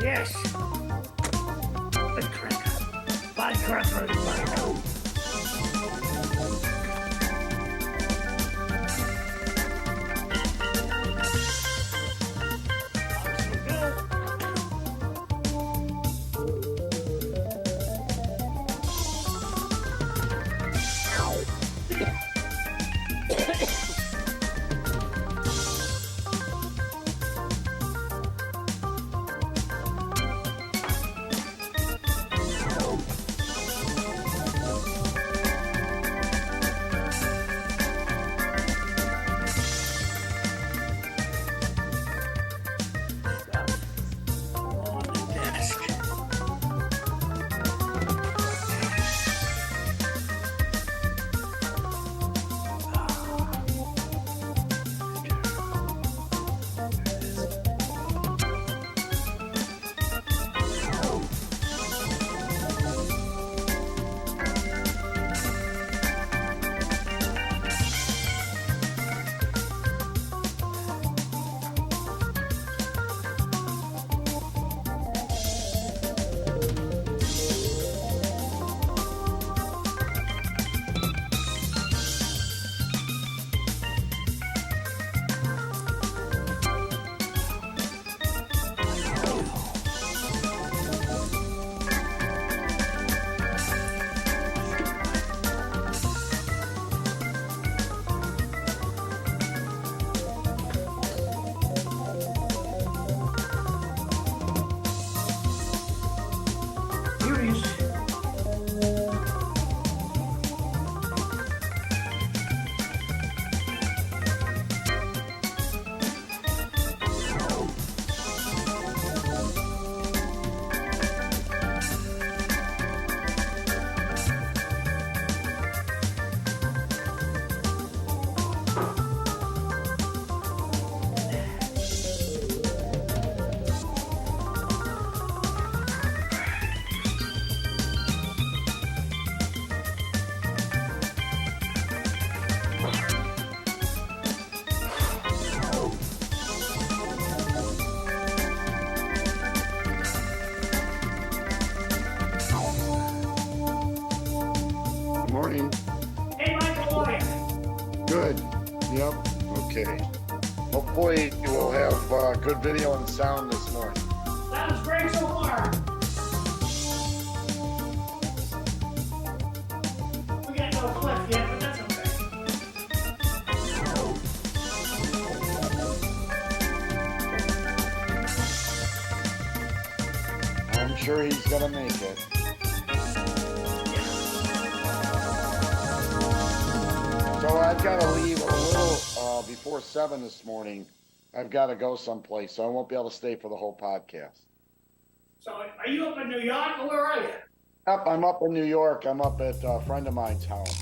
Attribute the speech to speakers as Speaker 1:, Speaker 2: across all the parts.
Speaker 1: Yes. The Krieger. By Catherine Michael.
Speaker 2: Morning.
Speaker 1: Hey, Michael, how are you?
Speaker 2: Good. Yep. Okay. Hopefully we'll have good video and sound this morning.
Speaker 1: Sounds great so far. We got no clip yet, but that's okay.
Speaker 2: I'm sure he's gonna make it. So I've got to leave a little before 7 this morning. I've got to go someplace, so I won't be able to stay for the whole podcast.
Speaker 1: So, are you up in New York, or where are you?
Speaker 2: Yep, I'm up in New York. I'm up at a friend of mine's house.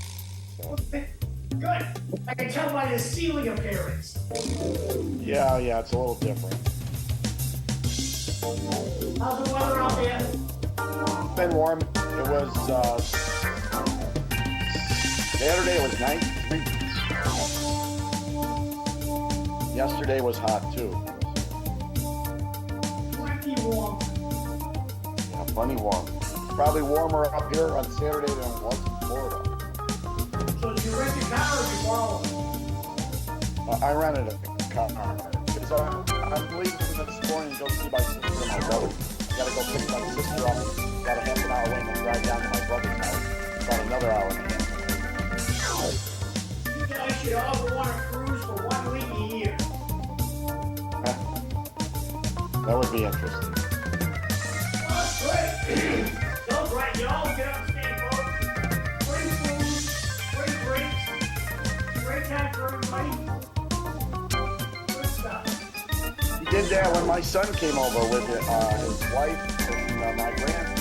Speaker 2: So.
Speaker 1: Good. I can tell by the ceiling appearance.
Speaker 2: Yeah, it's a little different.
Speaker 1: How's the weather out there?
Speaker 2: It's been warm. It was Saturday was 93. Yesterday was hot too.
Speaker 1: Plenty warm.
Speaker 2: Yeah, plenty warm. Probably warmer up here on Saturday than it was in Florida.
Speaker 1: So did you rent a car or did you borrow one?
Speaker 2: I rented a car because I'm leaving this morning to go see my sister and my brother. I gotta go pick my sister up about a half an hour away, and then drive down to my brother's house. About another hour and a half.
Speaker 1: You guys should all go on a cruise for 1 week a year.
Speaker 2: That would be interesting.
Speaker 1: Oh, great. So great. You all get up and stand boat. Free food, free drinks, great time for everybody. Good stuff.
Speaker 2: He did that when my son came over with his wife and my grandson.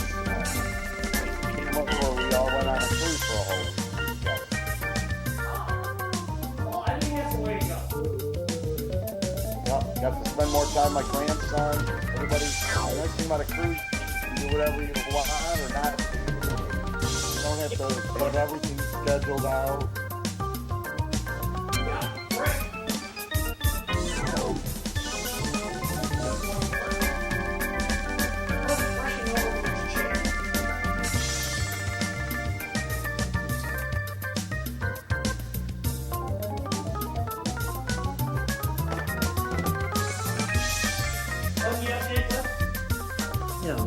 Speaker 2: He came over, we all went on a cruise for a whole week together.
Speaker 1: Well, I think that's the way to go.
Speaker 2: Yep, got to spend more time with my grandson. Everybody, the nice thing about a cruise, you can do whatever you want or not. You don't have to have everything scheduled out.
Speaker 1: Yeah, great. Brushing over with his chair. Oh, yes, Nicholas?
Speaker 3: Yeah,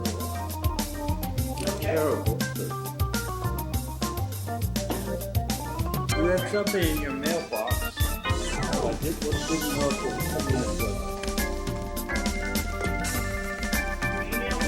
Speaker 1: Okay.
Speaker 3: terrible. You had something in your mailbox. Oh, I didn't know if it was coming in.
Speaker 1: Email me.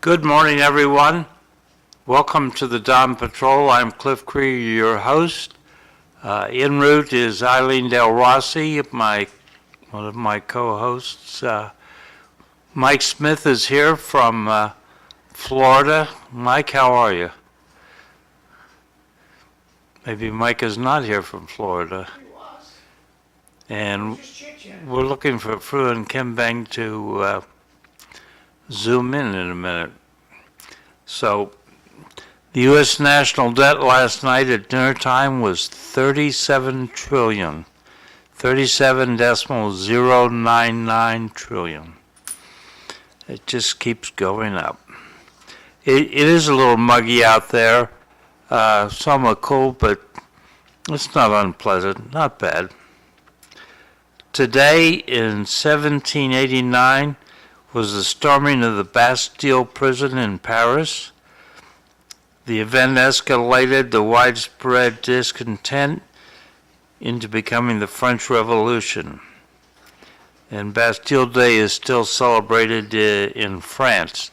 Speaker 4: Good morning, everyone. Welcome to the Dawn Patrol. I'm Cliff Krieger, your host. En route is Eileen Delrossi, one of my co-hosts. Mike Smith is here from Florida. Mike, how are you? Maybe Mike is not here from Florida.
Speaker 1: He was.
Speaker 4: And
Speaker 1: Just chit-chat.
Speaker 4: we're looking for Fru Nkimbeng to zoom in a minute. So, the U.S. national debt last night at dinner time was 37 trillion, 37.099 trillion. It just keeps going up. It is a little muggy out there, somewhat cool, but it's not unpleasant, not bad. Today in 1789, was the storming of the Bastille prison in Paris. The event escalated the widespread discontent into becoming the French Revolution. And Bastille Day is still celebrated in France.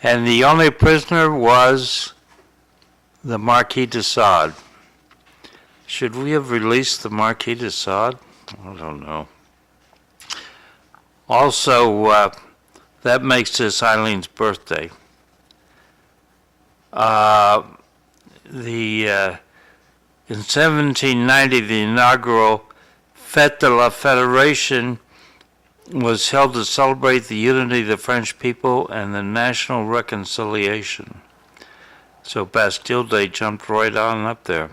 Speaker 4: And the only prisoner was the Marquis de Sade. Should we have released the Marquis de Sade? I don't know. Also, that makes this Eileen's birthday. In 1790, the inaugural Fête de la Fédération was held to celebrate the unity of the French people and the national reconciliation. So Bastille Day jumped right on up there.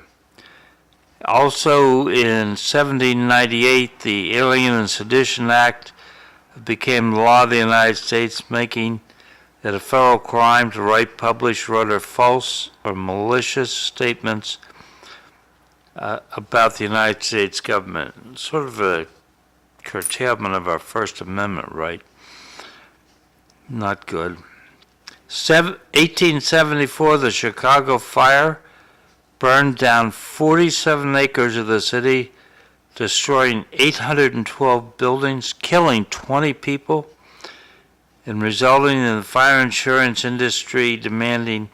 Speaker 4: Also in 1798, the Alien and Sedition Act became the law of the United States, making it a federal crime to write, publish, or utter false or malicious statements about the United States government. Sort of a curtailment of our First Amendment right. Not good. 1874, the Chicago fire burned down 47 acres of the city, destroying 812 buildings, killing 20 people, and resulting in the fire insurance industry demanding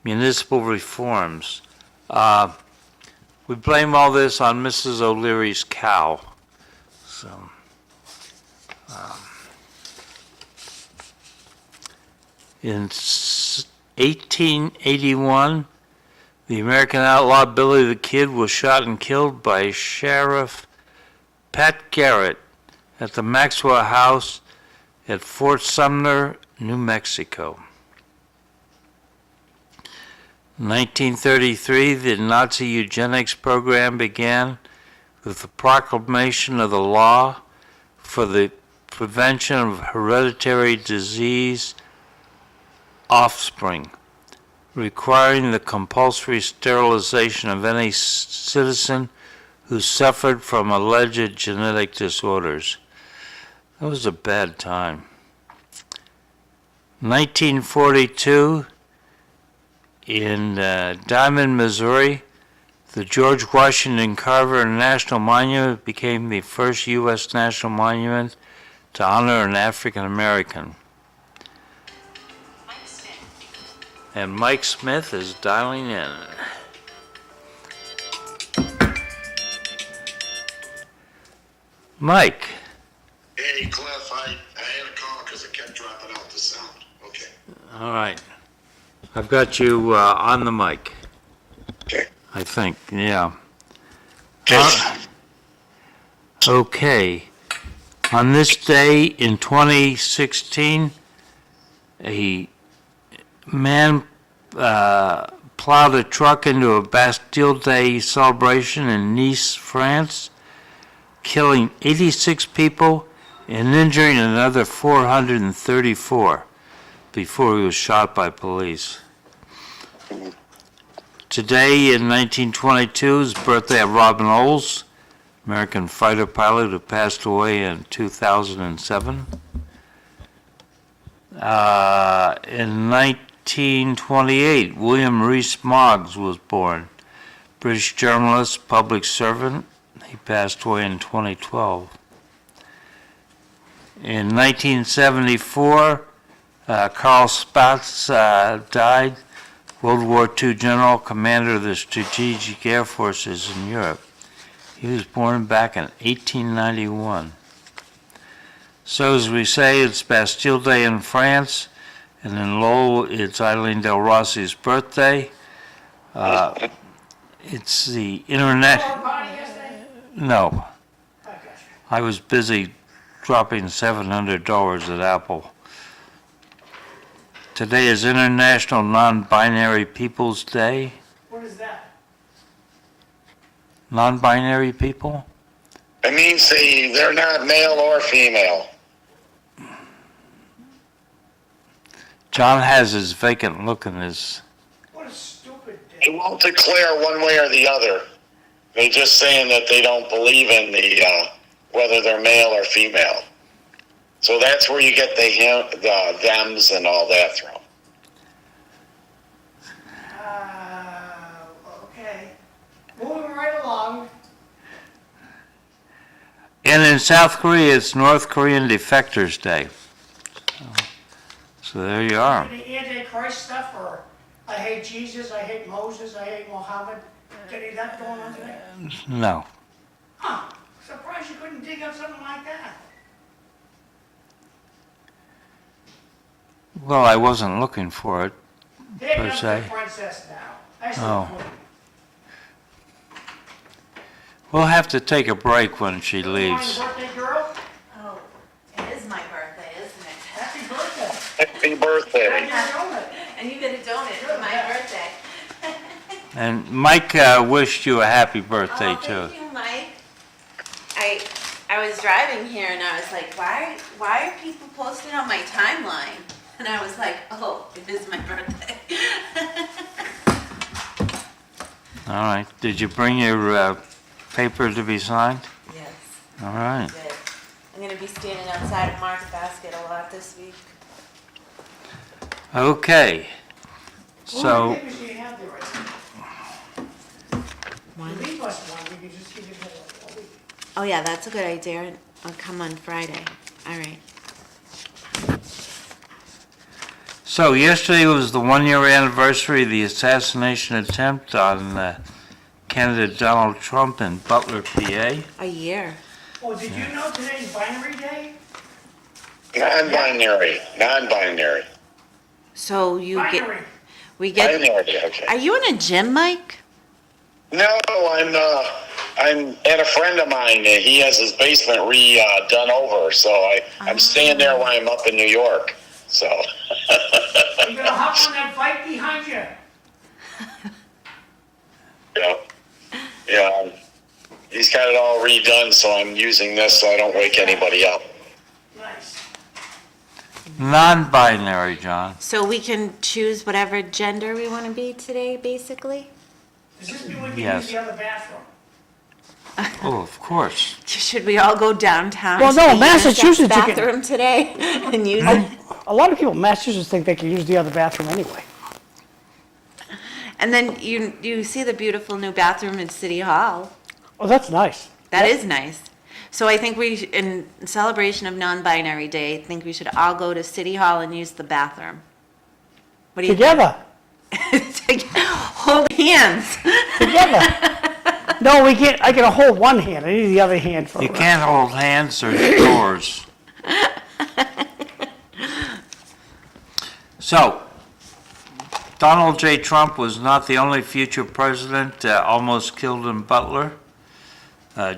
Speaker 4: municipal reforms. We blame all this on Mrs. O'Leary's cow. So, in 1881, the American outlaw Billy the Kid was shot and killed by Sheriff Pat Garrett at the Maxwell House at Fort Sumner, New Mexico. 1933, the Nazi eugenics program began with the proclamation of the law for the prevention of hereditary disease offspring, requiring the compulsory sterilization of any citizen who suffered from alleged genetic disorders. That was a bad time. 1942, in Diamond, Missouri, the George Washington Carver National Monument became the first U.S. national monument to honor an African American. And Mike Smith is dialing in. Mike.
Speaker 5: Hey, Cliff, I had a call because it kept dropping out the sound. Okay.
Speaker 4: All right. I've got you on the mic.
Speaker 5: Okay.
Speaker 4: I think, yeah.
Speaker 5: Okay.
Speaker 4: Okay. On this day in 2016, a man plowed a truck into a Bastille Day celebration in Nice, France, killing 86 people and injuring another 434 before he was shot by police. Today in 1922 is the birthday of Robin Olds, American fighter pilot who passed away in 2007. In 1928, William Rees Moggs was born, British journalist, public servant. He passed away in 2012. In 1974, Carl Spaatz died, World War II general, commander of the Strategic Air Forces in Europe. He was born back in 1891. So as we say, it's Bastille Day in France, and in Lowell, it's Eileen Delrossi's birthday. It's the internet. No, I was busy dropping $700 at Apple. Today is International Non-Binary Peoples Day.
Speaker 1: What is that?
Speaker 4: Non-binary people?
Speaker 5: It means they're not male or female.
Speaker 4: John has his vacant look in his...
Speaker 1: What a stupid
Speaker 5: They
Speaker 1: day.
Speaker 5: won't declare one way or the other. They're just saying that they don't believe in the whether they're male or female. So that's where you get the thems and all that from.
Speaker 1: Okay. Moving right along.
Speaker 4: And in South Korea, it's North Korean Defectors Day. So there you are.
Speaker 1: Any Antichrist stuff, or I hate Jesus, I hate Moses, I hate Muhammad? Any of that going on today?
Speaker 4: No.
Speaker 1: Huh. Surprised you couldn't dig up something like that.
Speaker 4: Well, I wasn't looking for it.
Speaker 1: Dig
Speaker 4: Per
Speaker 1: up
Speaker 4: se.
Speaker 1: the princess now. That's
Speaker 4: Oh.
Speaker 1: the point.
Speaker 4: We'll have to take a break when she
Speaker 1: Good morning,
Speaker 4: leaves.
Speaker 1: birthday girl.
Speaker 6: Oh, it is my birthday, isn't it?
Speaker 1: Happy birthday.
Speaker 5: Happy birthday.
Speaker 1: And you're doing it.
Speaker 6: And you get a donut for my birthday.
Speaker 4: And Mike wished you a happy birthday,
Speaker 6: Oh,
Speaker 4: too.
Speaker 6: thank you, Mike. I was driving here and I was like, why are people posting on my timeline? And I was like, oh, it is my birthday.
Speaker 4: All right. Did you bring your paper to be signed?
Speaker 6: Yes,
Speaker 4: All right.
Speaker 6: good. I'm gonna be standing outside of Market Basket a lot this week.
Speaker 4: Okay.
Speaker 1: How
Speaker 4: So,
Speaker 1: many papers do you have there right now?
Speaker 6: One.
Speaker 1: Leave us one, we can just give it all week.
Speaker 6: Oh yeah, that's a good idea. I'll come on Friday. All right.
Speaker 4: so yesterday was the 1-year anniversary of the assassination attempt on candidate Donald Trump in Butler, PA.
Speaker 6: A year.
Speaker 1: Oh, did you know today's binary day?
Speaker 5: Non-binary.
Speaker 6: So
Speaker 1: Binary.
Speaker 6: we get.
Speaker 5: Binary, okay.
Speaker 6: Are you in a gym, Mike?
Speaker 5: No, I'm at a friend of mine. He has his basement done over, so I'm staying there while I'm up in New York. So.
Speaker 1: Are you gonna hop on that bike behind you?
Speaker 5: Yeah. He's got it all redone, so I'm using this so I don't wake anybody up.
Speaker 1: Nice.
Speaker 4: Non-binary, John.
Speaker 6: So we can choose whatever gender we want to be today, basically?
Speaker 1: Does this mean we can
Speaker 4: Yes.
Speaker 1: use the other bathroom?
Speaker 4: Oh, of course.
Speaker 6: Should we all go downtown?
Speaker 7: Well,
Speaker 6: to
Speaker 7: no,
Speaker 6: the
Speaker 7: Massachusetts, you
Speaker 6: unisex
Speaker 7: can-
Speaker 6: bathroom today and use it?
Speaker 7: A lot of people in Massachusetts think they can use the other bathroom anyway.
Speaker 6: And then you see the beautiful new bathroom in City Hall.
Speaker 7: Oh, that's nice.
Speaker 6: That is nice. So I think in celebration of non-binary day, I think we should all go to City Hall and use the bathroom. What do you
Speaker 7: Together,
Speaker 6: think? Hold hands.
Speaker 7: together. No, we can't, I can hold one hand, I need the other hand for.
Speaker 4: You can't hold hands or doors. So, Donald J. Trump was not the only future president almost killed in Butler.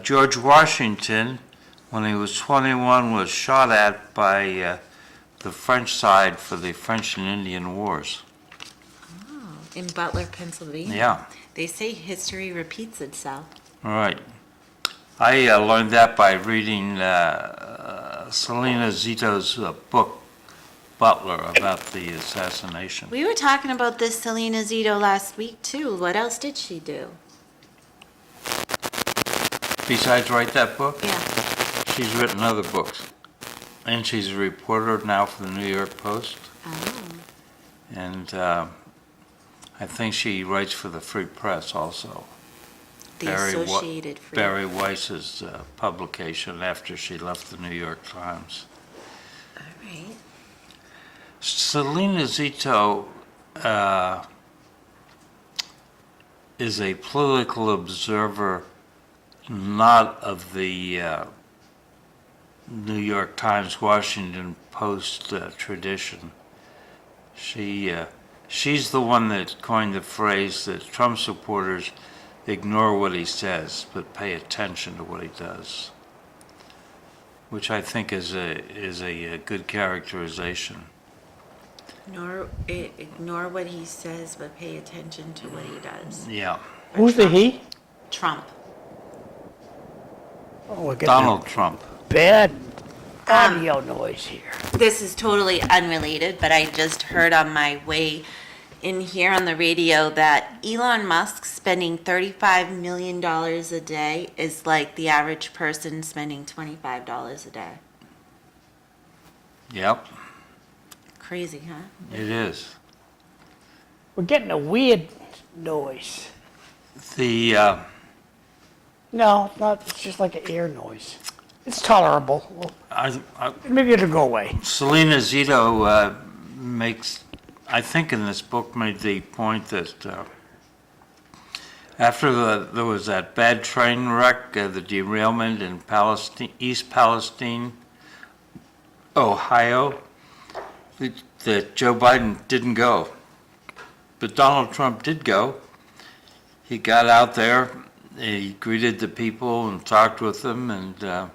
Speaker 4: George Washington, when he was 21, was shot at by the French side for the French and Indian Wars.
Speaker 6: In Butler, Pennsylvania.
Speaker 4: Yeah,
Speaker 6: They say history repeats itself.
Speaker 4: all right. I learned that by reading Selena Zito's book, Butler, about the assassination.
Speaker 6: We were talking about this Selena Zito last week too. What else did she do?
Speaker 4: Besides write that book,
Speaker 6: Yeah.
Speaker 4: she's written other books. And she's a reporter now for the New York Post.
Speaker 6: Oh.
Speaker 4: And I think she writes for the Free Press also.
Speaker 6: The
Speaker 4: Barry Wa-
Speaker 6: Associated Free.
Speaker 4: Barry Weiss's publication after she left the New York Times.
Speaker 6: All right.
Speaker 4: Selena Zito is a political observer, not of the New York Times, Washington Post tradition. She's the one that coined the phrase that Trump supporters ignore what he says, but pay attention to what he does, which I think is a good characterization.
Speaker 6: Ignore what he says, but pay attention to what he does.
Speaker 4: Yeah,
Speaker 7: Who's the he?
Speaker 6: Trump.
Speaker 7: Oh, we're getting
Speaker 4: Donald Trump.
Speaker 7: a bad audio noise here.
Speaker 6: This is totally unrelated, but I just heard on my way in here on the radio that Elon Musk spending $35 million a day is like the average person spending $25 a day.
Speaker 4: Yep,
Speaker 6: Crazy, huh?
Speaker 4: it is.
Speaker 7: We're getting a weird noise.
Speaker 4: The
Speaker 7: No, it's not, it's just like an air noise. It's tolerable. Well, maybe it'll go away.
Speaker 4: Selena Zito makes, I think in this book, made the point that after there was that bad train wreck, the derailment in East Palestine, Ohio, that Joe Biden didn't go. But Donald Trump did go. He got out there, he greeted the people and talked with them, and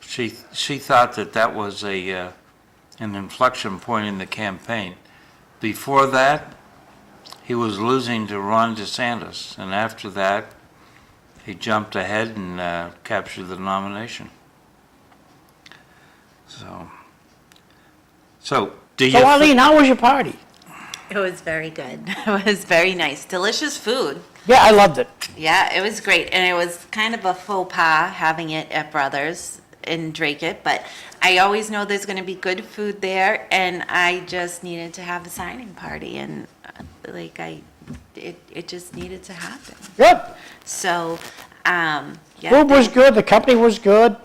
Speaker 4: she thought that was an inflection point in the campaign. Before that, he was losing to Ron DeSantis, and after that, he jumped ahead and captured the nomination. So do you?
Speaker 7: So Eileen, how was your party?
Speaker 6: It was very good. It was very nice. Delicious food.
Speaker 7: Yeah, I loved it.
Speaker 6: Yeah, it was great. And it was kind of a faux pas having it at Brothers in Drake, but I always know there's going to be good food there, and I just needed to have a signing party, and it just needed to happen.
Speaker 7: Good.
Speaker 6: So, yeah.
Speaker 7: Food was good, the company was good,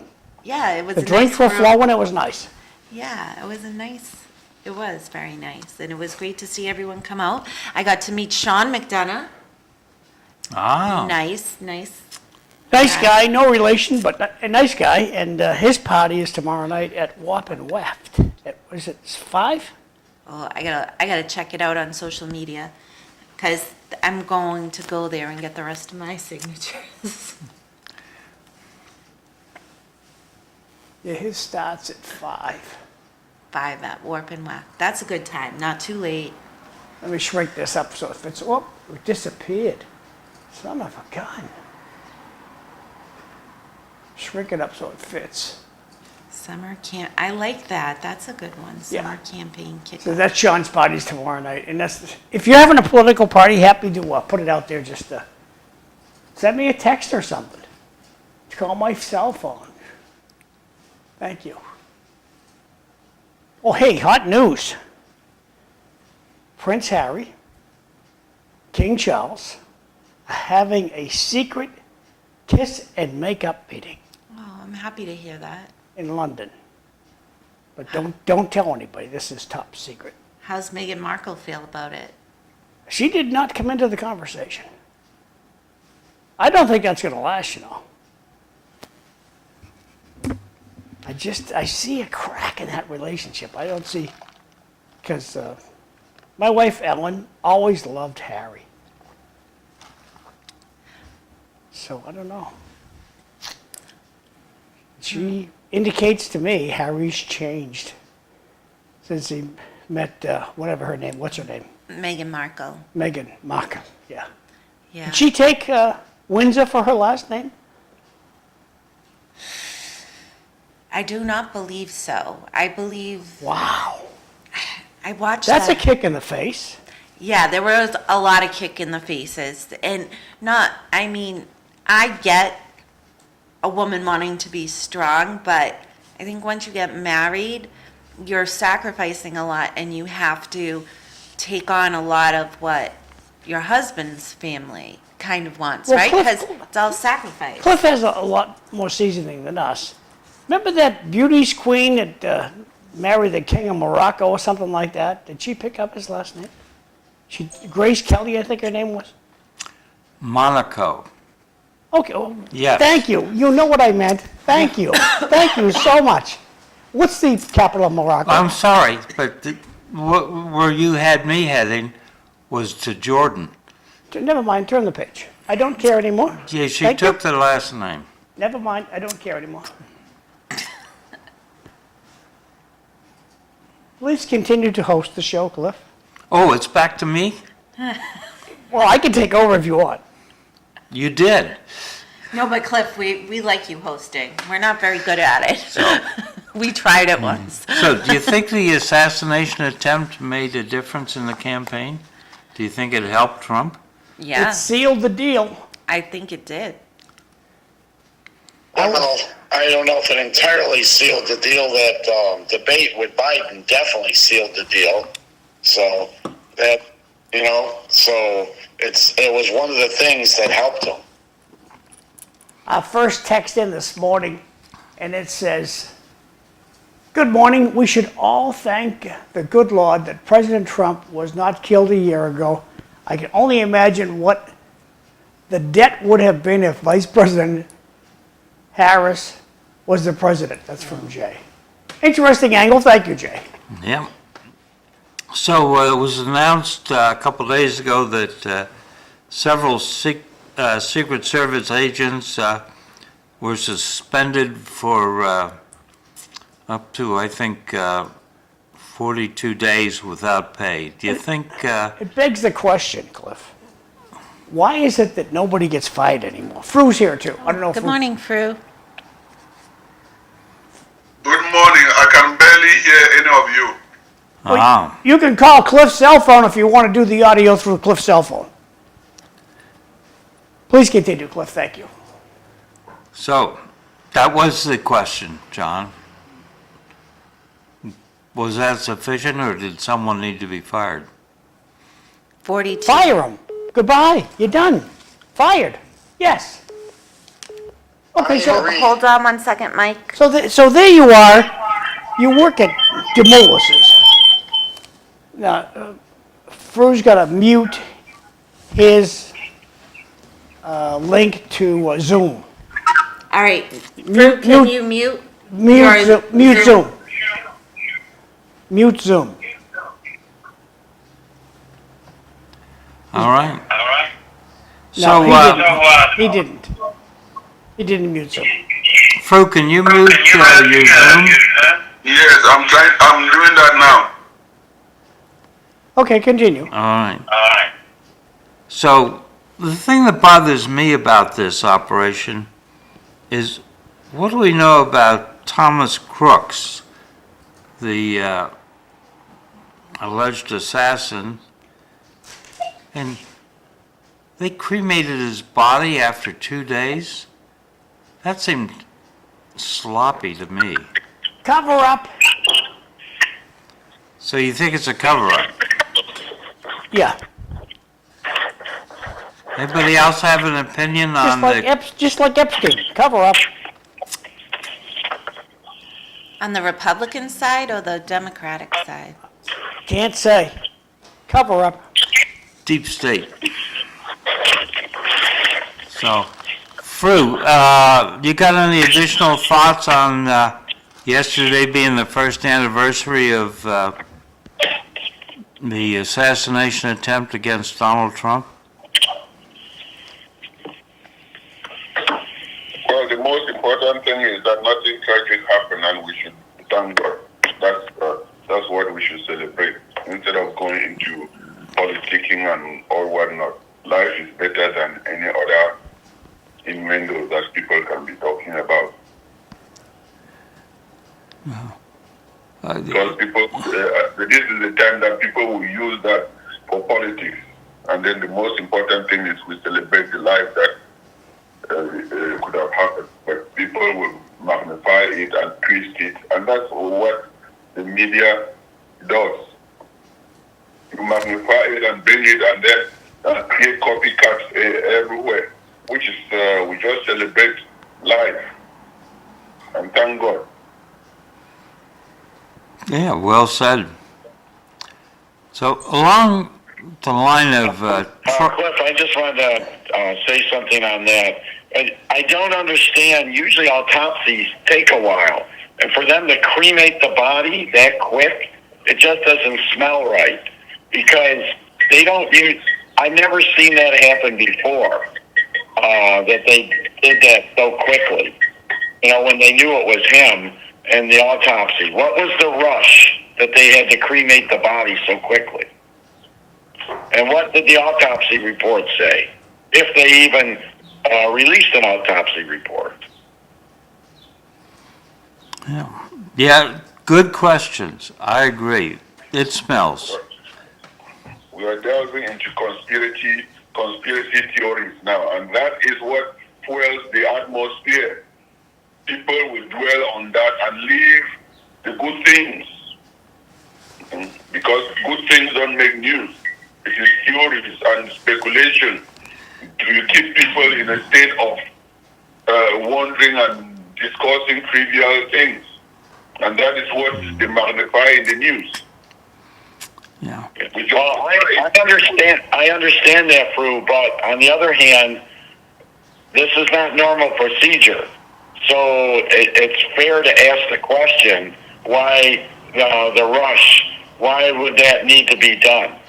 Speaker 6: Yeah, it was
Speaker 7: the
Speaker 6: a
Speaker 7: drinks
Speaker 6: nice
Speaker 7: were
Speaker 6: group.
Speaker 7: flowing, it was nice.
Speaker 6: Yeah, it was very nice, and it was great to see everyone come out. I got to meet Sean McDonough.
Speaker 4: Ah.
Speaker 6: Nice.
Speaker 7: Nice guy, no relation, but a nice guy, and his party is tomorrow night at Wap and Weft. Was it 5?
Speaker 6: Oh, I gotta check it out on social media, because I'm going to go there and get the rest of my signatures.
Speaker 7: Yeah, his starts at 5.
Speaker 6: 5 at Warp and Whack. That's a good time, not too late.
Speaker 7: Let me shrink this up so it fits. Oh, it disappeared. Son of a gun. Shrink it up so it fits.
Speaker 6: Summer camp, I like that. That's a good one.
Speaker 7: Yeah.
Speaker 6: Summer campaign
Speaker 7: So
Speaker 6: kickoff.
Speaker 7: that's Sean's party's tomorrow night, and if you're having a political party, happy to put it out there. Just send me a text or something. Call my cell phone. Thank you. Oh, hey, hot news. Prince Harry, King Charles, are having a secret kiss and makeup meeting
Speaker 6: Oh, I'm happy to hear that.
Speaker 7: in London. But don't tell anybody. This is top secret.
Speaker 6: How's Meghan Markle feel about it?
Speaker 7: She did not come into the conversation. I don't think that's going to last, I see a crack in that relationship. I don't see, because my wife Ellen always loved Harry. So I don't know. She indicates to me Harry's changed since he met whatever her name. What's her name?
Speaker 6: Meghan Markle.
Speaker 7: Meghan Markle. Yeah.
Speaker 6: Yeah.
Speaker 7: Did she take Windsor for her last name?
Speaker 6: I do not believe so. I believe
Speaker 7: Wow.
Speaker 6: I watched
Speaker 7: That's a
Speaker 6: that.
Speaker 7: kick in the face.
Speaker 6: Yeah, there was a lot of kick in the faces. And I get a woman wanting to be strong, but I think once you get married, you're sacrificing a lot and you have to take on a lot of what your husband's family kind of wants,
Speaker 7: Well,
Speaker 6: right?
Speaker 7: Cliff-
Speaker 6: Because it's all sacrifice.
Speaker 7: Cliff has a lot more seasoning than us. Remember that beauty's queen that married the king of Morocco or something like that? Did she pick up his last name? Grace Kelly, I think her name was.
Speaker 4: Monaco.
Speaker 7: Okay. Well,
Speaker 4: Yes.
Speaker 7: Thank you. You know what I meant. Thank you. Thank you so much. What's the capital of Morocco?
Speaker 4: I'm sorry, but where you had me heading was to Jordan.
Speaker 7: Never mind. Turn the page. I don't care anymore.
Speaker 4: Yeah, she
Speaker 7: Thank
Speaker 4: took
Speaker 7: you.
Speaker 4: the last name.
Speaker 7: Never mind. I don't care anymore. Please continue to host the show, Cliff.
Speaker 4: Oh, it's back to me?
Speaker 7: Well, I can take over if you want.
Speaker 4: You did.
Speaker 6: No, but Cliff, we like you hosting. We're not very good at it. We tried it once.
Speaker 4: So, do you think the assassination attempt made a difference in the campaign? Do you think it helped Trump?
Speaker 6: Yeah,
Speaker 7: It sealed the deal.
Speaker 6: I think it did.
Speaker 5: Well, I don't know if it entirely sealed the deal. That debate with Biden definitely sealed the deal. So that, so it was one of the things that helped him.
Speaker 7: I first text in this morning, and it says, "Good morning. We should all thank the good Lord that President Trump was not killed a year ago. I can only imagine what the debt would have been if Vice President Harris was the president." That's from Jay. Interesting angle. Thank you, Jay.
Speaker 4: Yeah. So it was announced a couple days ago that several Secret Service agents were suspended for up to, I think, 42 days without pay. Do you think...
Speaker 7: It begs the question, Cliff. Why is it that nobody gets fired anymore? Fru's here, too. I don't know if
Speaker 6: Good morning, Fru.
Speaker 8: Good morning. I can barely hear any of you.
Speaker 4: Ah,
Speaker 7: You can call Cliff's cell phone if you want to do the audio through Cliff's cell phone. Please continue, Cliff, thank you.
Speaker 4: so that was the question, John. Was that sufficient, or did someone need to be fired?
Speaker 6: 42.
Speaker 7: Fire him. Goodbye, you're done. Fired, yes. Okay, so,
Speaker 6: Hold on one second, Mike.
Speaker 7: so there you are. You work at Demolis's. Now, Fru's got to mute his link to Zoom.
Speaker 6: All right, Fru, can you mute?
Speaker 7: Mute
Speaker 6: your
Speaker 7: Zoom. Mute Zoom.
Speaker 4: All right.
Speaker 7: No,
Speaker 4: So,
Speaker 7: he didn't. He didn't mute Zoom.
Speaker 4: Fru, can you mute your Zoom?
Speaker 8: Yes, I'm doing that now.
Speaker 7: Okay, continue.
Speaker 4: All right. So, the thing that bothers me about this operation is, what do we know about Thomas Crooks, the alleged assassin? And they cremated his body after 2 days? That seemed sloppy to me.
Speaker 7: Cover up.
Speaker 4: So you think it's a cover-up?
Speaker 7: Yeah.
Speaker 4: Anybody else have an opinion on
Speaker 7: Just like Epstein. Cover up.
Speaker 6: On the Republican side or the Democratic side?
Speaker 7: Can't say. Cover up.
Speaker 4: deep state? So, Fru, you got any additional thoughts on yesterday being the first anniversary of the assassination attempt against Donald Trump?
Speaker 8: Well, the most important thing is that nothing tragic happened, and we should thank God. That's what we should celebrate instead of going into politicking and all whatnot. Life is better than any other innuendo that people can be talking about. Because people, this is the time that people will use that for politics, and then the most important thing is we celebrate the life that could have happened. But people will magnify it and twist it, and that's what the media does. You magnify it and bring it, and then create copycats everywhere, which is we just celebrate life and thank God.
Speaker 4: Yeah, well said. So along the line of
Speaker 5: Cliff, I just wanted to say something on that. I don't understand. Usually autopsies take a while. And for them to cremate the body that quick, it just doesn't smell right. Because they don't use... I've never seen that happen before, that they did that so quickly. You know, when they knew it was him and the autopsy. What was the rush that they had to cremate the body so quickly? And what did the autopsy report say? If they even released an autopsy report.
Speaker 4: yeah, good questions. I agree. It smells.
Speaker 8: We are delving into conspiracy theories now, and that is what fuels the atmosphere. People will dwell on that and leave the good things, because good things don't make news. It is theories and speculation. You keep people in a state of wondering and discussing trivial things, and that is what they magnify in the news.
Speaker 4: Yeah.
Speaker 5: Well, I understand that, Fru, but on the other hand, this is not normal procedure. So it's fair to ask the question, why the rush? Why would that need to be done?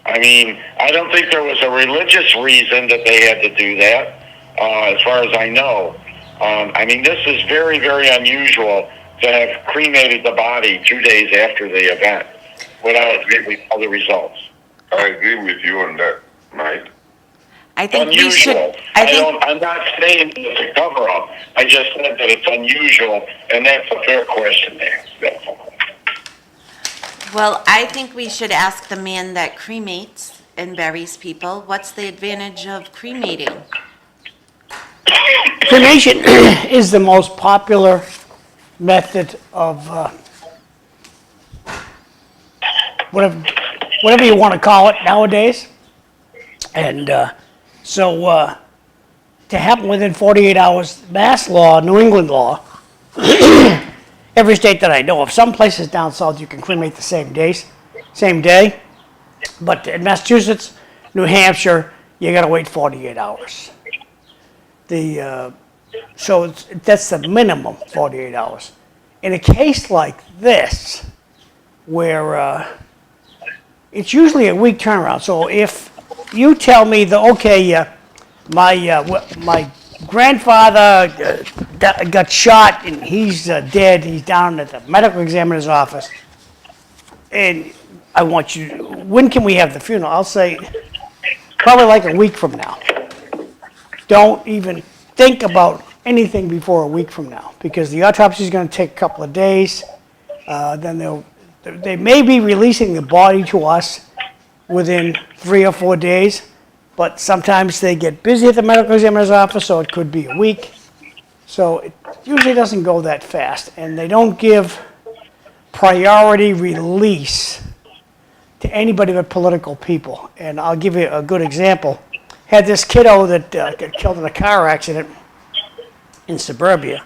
Speaker 5: I mean, I don't think there was a religious reason that they had to do that, as far as I know. I mean, this is very, very unusual to have cremated the body 2 days after the event without all the results.
Speaker 8: I agree with you on that, Mike.
Speaker 6: I think
Speaker 5: Unusual.
Speaker 6: we should.
Speaker 5: I'm not saying it's a cover-up. I just said that it's unusual, and that's a fair question to ask. That's all.
Speaker 6: Well, I think we should ask the man that cremates and buries people, what's the advantage of cremating?
Speaker 7: Cremation is the most popular method of whatever you want to call it nowadays. And so to happen within 48 hours, mass law, New England law, every state that I know of, some places down south you can cremate the same day, but in Massachusetts, New Hampshire, you got to wait 48 hours. So that's the minimum, 48 hours. In a case like this, where it's usually a week turnaround. So if you tell me that, my grandfather got shot and he's dead, he's down at the medical examiner's office, and I want you, when can we have the funeral? I'll say probably like a week from now. Don't even think about anything before a week from now, because the autopsy is going to take a couple of days. Then they may be releasing the body to us within 3 or 4 days, but sometimes they get busy at the medical examiner's office, so it could be a week. So it usually doesn't go that fast, and they don't give priority release to anybody but political people. And I'll give you a good example. Had this kiddo that got killed in a car accident in suburbia.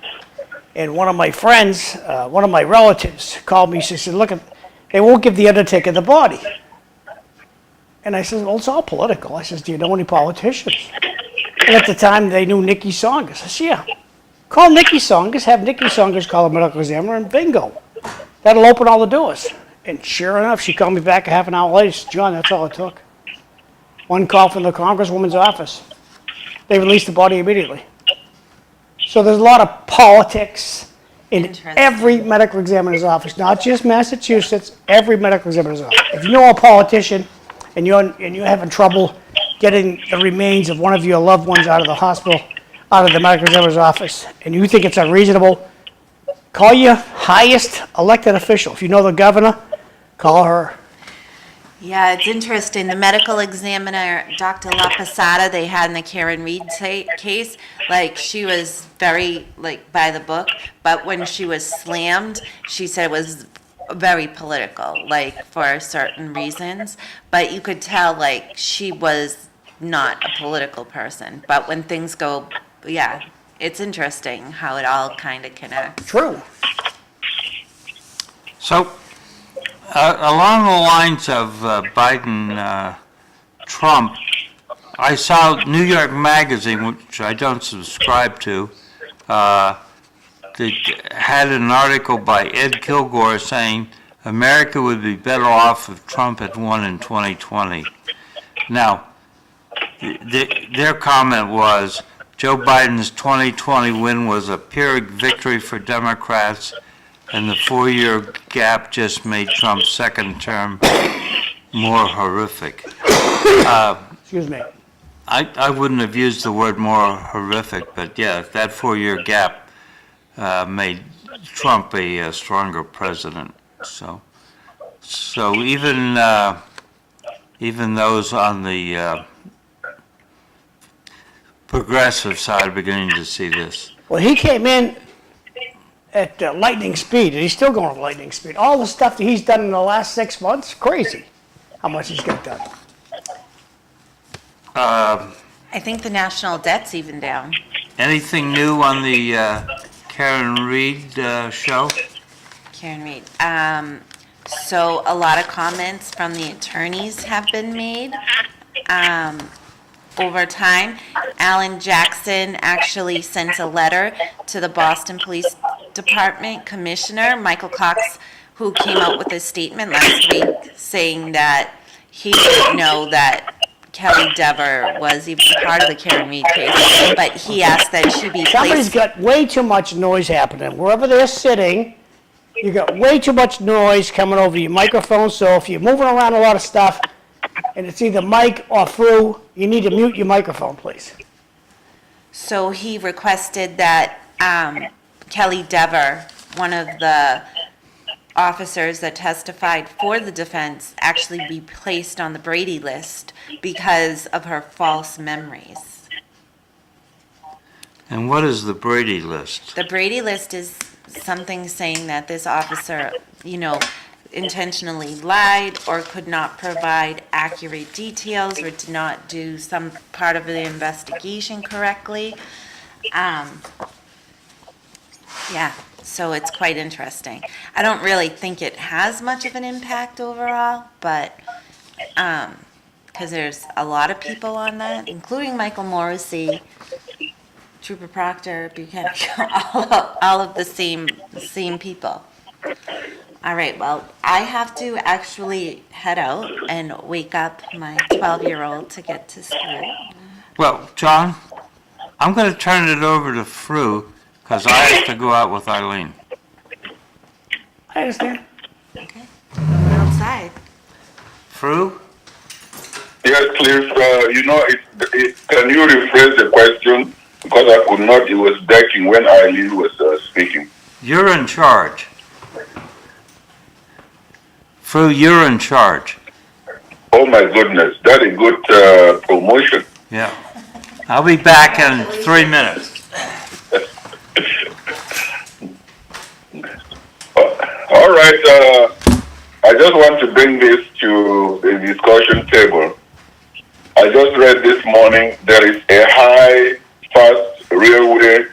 Speaker 7: And one of my friends, one of my relatives called me. She said, look, they won't give the undertaker the body. And I said, well, it's all political. I says, do you know any politicians? And at the time, they knew Nikki Saunders. I said, yeah. Call Nikki Saunders, have Nikki Saunders call a medical examiner, and bingo. That'll open all the doors. And sure enough, she called me back a half an hour later. She said, John, that's all it took. One call from the congresswoman's office. They released the body immediately. So there's a lot of politics in every medical examiner's office, not just Massachusetts, every medical examiner's office. If you know a politician and you're having trouble getting the remains of one of your loved ones out of the hospital, out of the medical examiner's office, and you think it's unreasonable, call your highest elected official. If you know the governor, call her.
Speaker 6: Yeah, it's interesting. The medical examiner, Dr. La Posada, they had in the Karen Reed case, like, she was very, like, by the book, but when she was slammed, she said it was very political, like, for certain reasons. But you could tell, like, she was not a political person. But when things go, yeah, it's interesting how it all kind of connects.
Speaker 7: True.
Speaker 4: So, along the lines of Biden, Trump, I saw New York Magazine, which I don't subscribe to, that had an article by Ed Kilgore saying America would be better off if Trump had won in 2020. Now, their comment was Joe Biden's 2020 win was a Pyrrhic victory for Democrats, and the 4-year gap just made Trump's second term more horrific.
Speaker 7: Excuse me.
Speaker 4: I wouldn't have used the word more horrific, but yeah, that 4-year gap made Trump a stronger president. So even those on the progressive side are beginning to see this.
Speaker 7: Well, he came in at lightning speed, and he's still going at lightning speed. All the stuff that he's done in the last 6 months, crazy how much he's got done.
Speaker 6: I think the national debt's even down.
Speaker 4: Anything new on the Karen Reed show?
Speaker 6: Karen Reed. So a lot of comments from the attorneys have been made. Over time, Alan Jackson actually sent a letter to the Boston Police Department Commissioner, Michael Cox, who came out with a statement last week saying that he didn't know that Kelly Dever was even part of the Karen Reed case, but he asked that she be
Speaker 7: Somebody's
Speaker 6: placed.
Speaker 7: got way too much noise happening. Wherever they're sitting, you got way too much noise coming over your microphone, so if you're moving around a lot of stuff, and it's either Mike or Fru, you need to mute your microphone, please.
Speaker 6: So he requested that Kelly Dever, one of the officers that testified for the defense actually be placed on the Brady list because of her false memories.
Speaker 4: And what is the Brady list?
Speaker 6: The Brady list is something saying that this officer, intentionally lied or could not provide accurate details or did not do some part of the investigation correctly. Yeah, so it's quite interesting. I don't really think it has much of an impact overall, but because there's a lot of people on that, including Michael Morrissey, Trooper Proctor, Buchanan, all of the same people. All right, well, I have to actually head out and wake up my 12-year-old to get to school.
Speaker 4: Well, John, I'm going to turn it over to Fru because I have to go out with Eileen.
Speaker 7: I understand.
Speaker 6: Okay, we're outside.
Speaker 4: Fru?
Speaker 8: Yes, please. Can you rephrase the question? Because I could not. It was decking when Eileen was speaking.
Speaker 4: You're in charge. Fru, you're in charge.
Speaker 8: Oh my goodness, that's a good promotion.
Speaker 4: Yeah. I'll be back in 3 minutes.
Speaker 8: All right. I just want to bring this to the discussion table. I just read this morning there is a high fast railway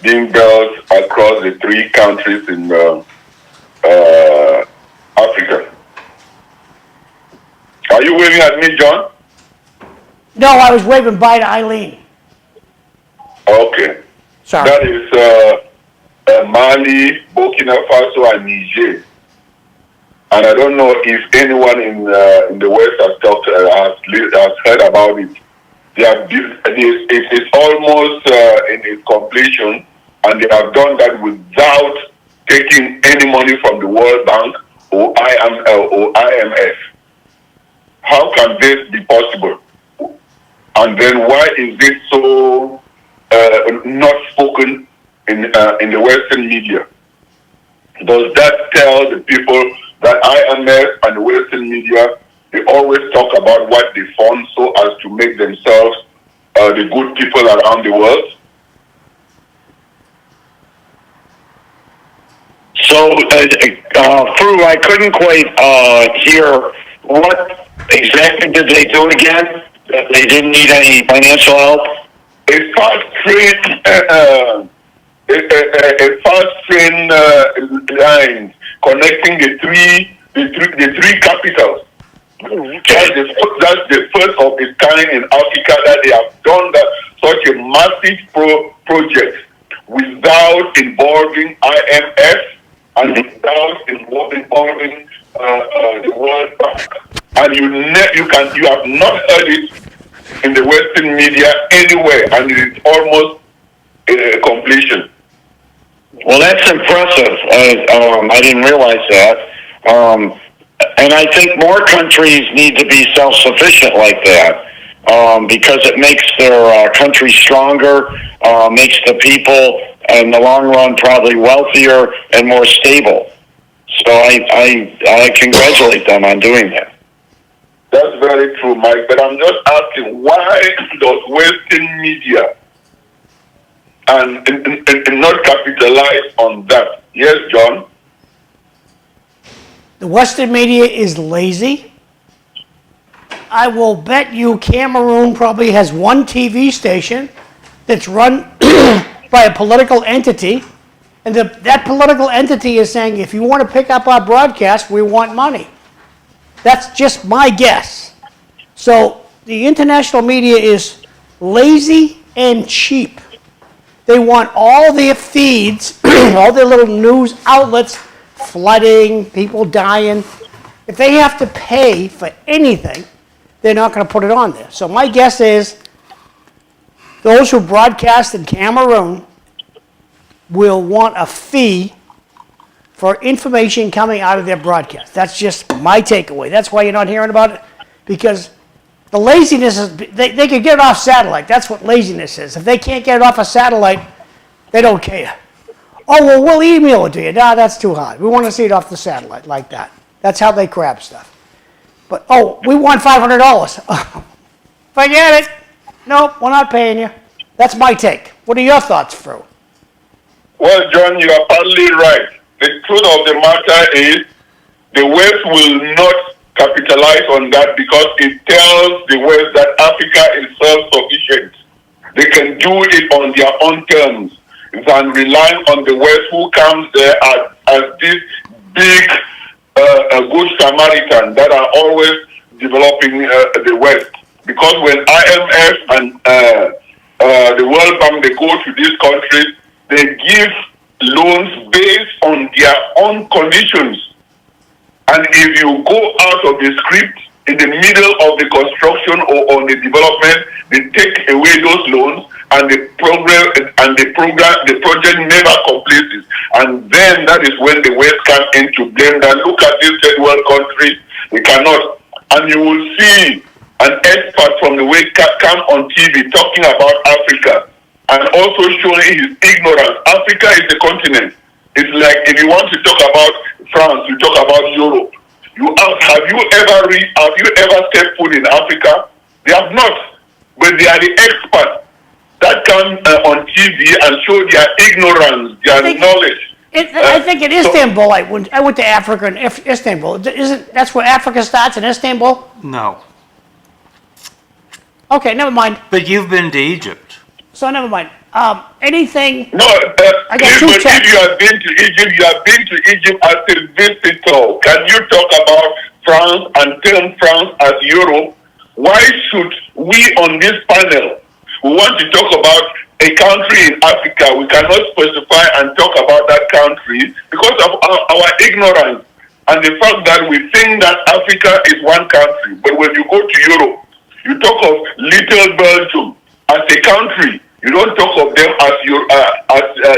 Speaker 8: being built across the 3 countries in Africa. Are you waving at me, John?
Speaker 7: No, I was waving bye to Eileen.
Speaker 8: Okay.
Speaker 7: Sorry.
Speaker 8: That is Mali, Burkina Faso, and Niger. And I don't know if anyone in the West has heard about it. It's almost in its completion, and they have done that without taking any money from the World Bank or IMF. How can this be possible? And then why is it so not spoken in the Western media? Does that tell the people that IMF and the Western media, they always talk about what they fund so as to make themselves the good people around the world?
Speaker 9: So, Fru, I couldn't quite hear what exactly did they do again? That they didn't need any financial help?
Speaker 8: A fast train line connecting the three capitals. That's the first of its kind in Africa that they have done such a massive project without involving IMF and without involving the World Bank. And you have not heard it in the Western media anywhere, and it is almost completion.
Speaker 9: Well, that's impressive. I didn't realize that. And I think more countries need to be self-sufficient like that because it makes their country stronger, makes the people in the long run probably wealthier and more stable. So I congratulate them on doing that.
Speaker 8: That's very true, Mike. But I'm just asking, why does Western media and not capitalize on that? Yes, John?
Speaker 7: The Western media is lazy. I will bet you Cameroon probably has one TV station that's run by a political entity, and that political entity is saying, if you want to pick up our broadcast, we want money. That's just my guess. So the international media is lazy and cheap. They want all their feeds, all their little news outlets, flooding, people dying. If they have to pay for anything, they're not going to put it on there. So my guess is those who broadcast in Cameroon will want a fee for information coming out of their broadcast. That's just my takeaway. That's why you're not hearing about it, because the laziness is, they could get it off satellite. That's what laziness is. If they can't get it off a satellite, they don't care. Oh, well, we'll email it to you. Nah, that's too hard. We want to see it off the satellite like that. That's how they crab stuff. But, oh, we want $500. Forget it. Nope, we're not paying you. That's my take. What are your thoughts, Fru?
Speaker 8: Well, John, you are partly right. The truth of the matter is the West will not capitalize on that because it tells the West that Africa is self-sufficient. They can do it on their own terms than relying on the West, who comes there as this big good Samaritan that are always developing the West. Because when IMF and the World Bank, they go to these countries, they give loans based on their own conditions. And if you go out of the script in the middle of the construction or on the development, they take away those loans, and the project never completes. And then that is when the West come in to blame that. Look at this third world country, they cannot. And you will see an expert from the West come on TV talking about Africa and also showing his ignorance. Africa is a continent. It's like if you want to talk about France, you talk about Europe. You ask, have you ever stepped foot in Africa? They have not. But they are the experts that come on TV and show their ignorance, their knowledge.
Speaker 7: I think in Istanbul, I went to Africa in Istanbul. That's where Africa starts, in Istanbul?
Speaker 4: No.
Speaker 7: Okay, never mind.
Speaker 4: But you've been to Egypt.
Speaker 7: So never mind. Anything?
Speaker 8: No,
Speaker 7: I got two
Speaker 8: if
Speaker 7: checks.
Speaker 8: you have been to Egypt, you have been to Egypt as a visitor. Can you talk about France and term France as Europe? Why should we on this panel, we want to talk about a country in Africa, we cannot specify and talk about that country because of our ignorance and the fact that we think that Africa is one country. But when you go to Europe, you talk of Little Belgium as a country. You don't talk of them as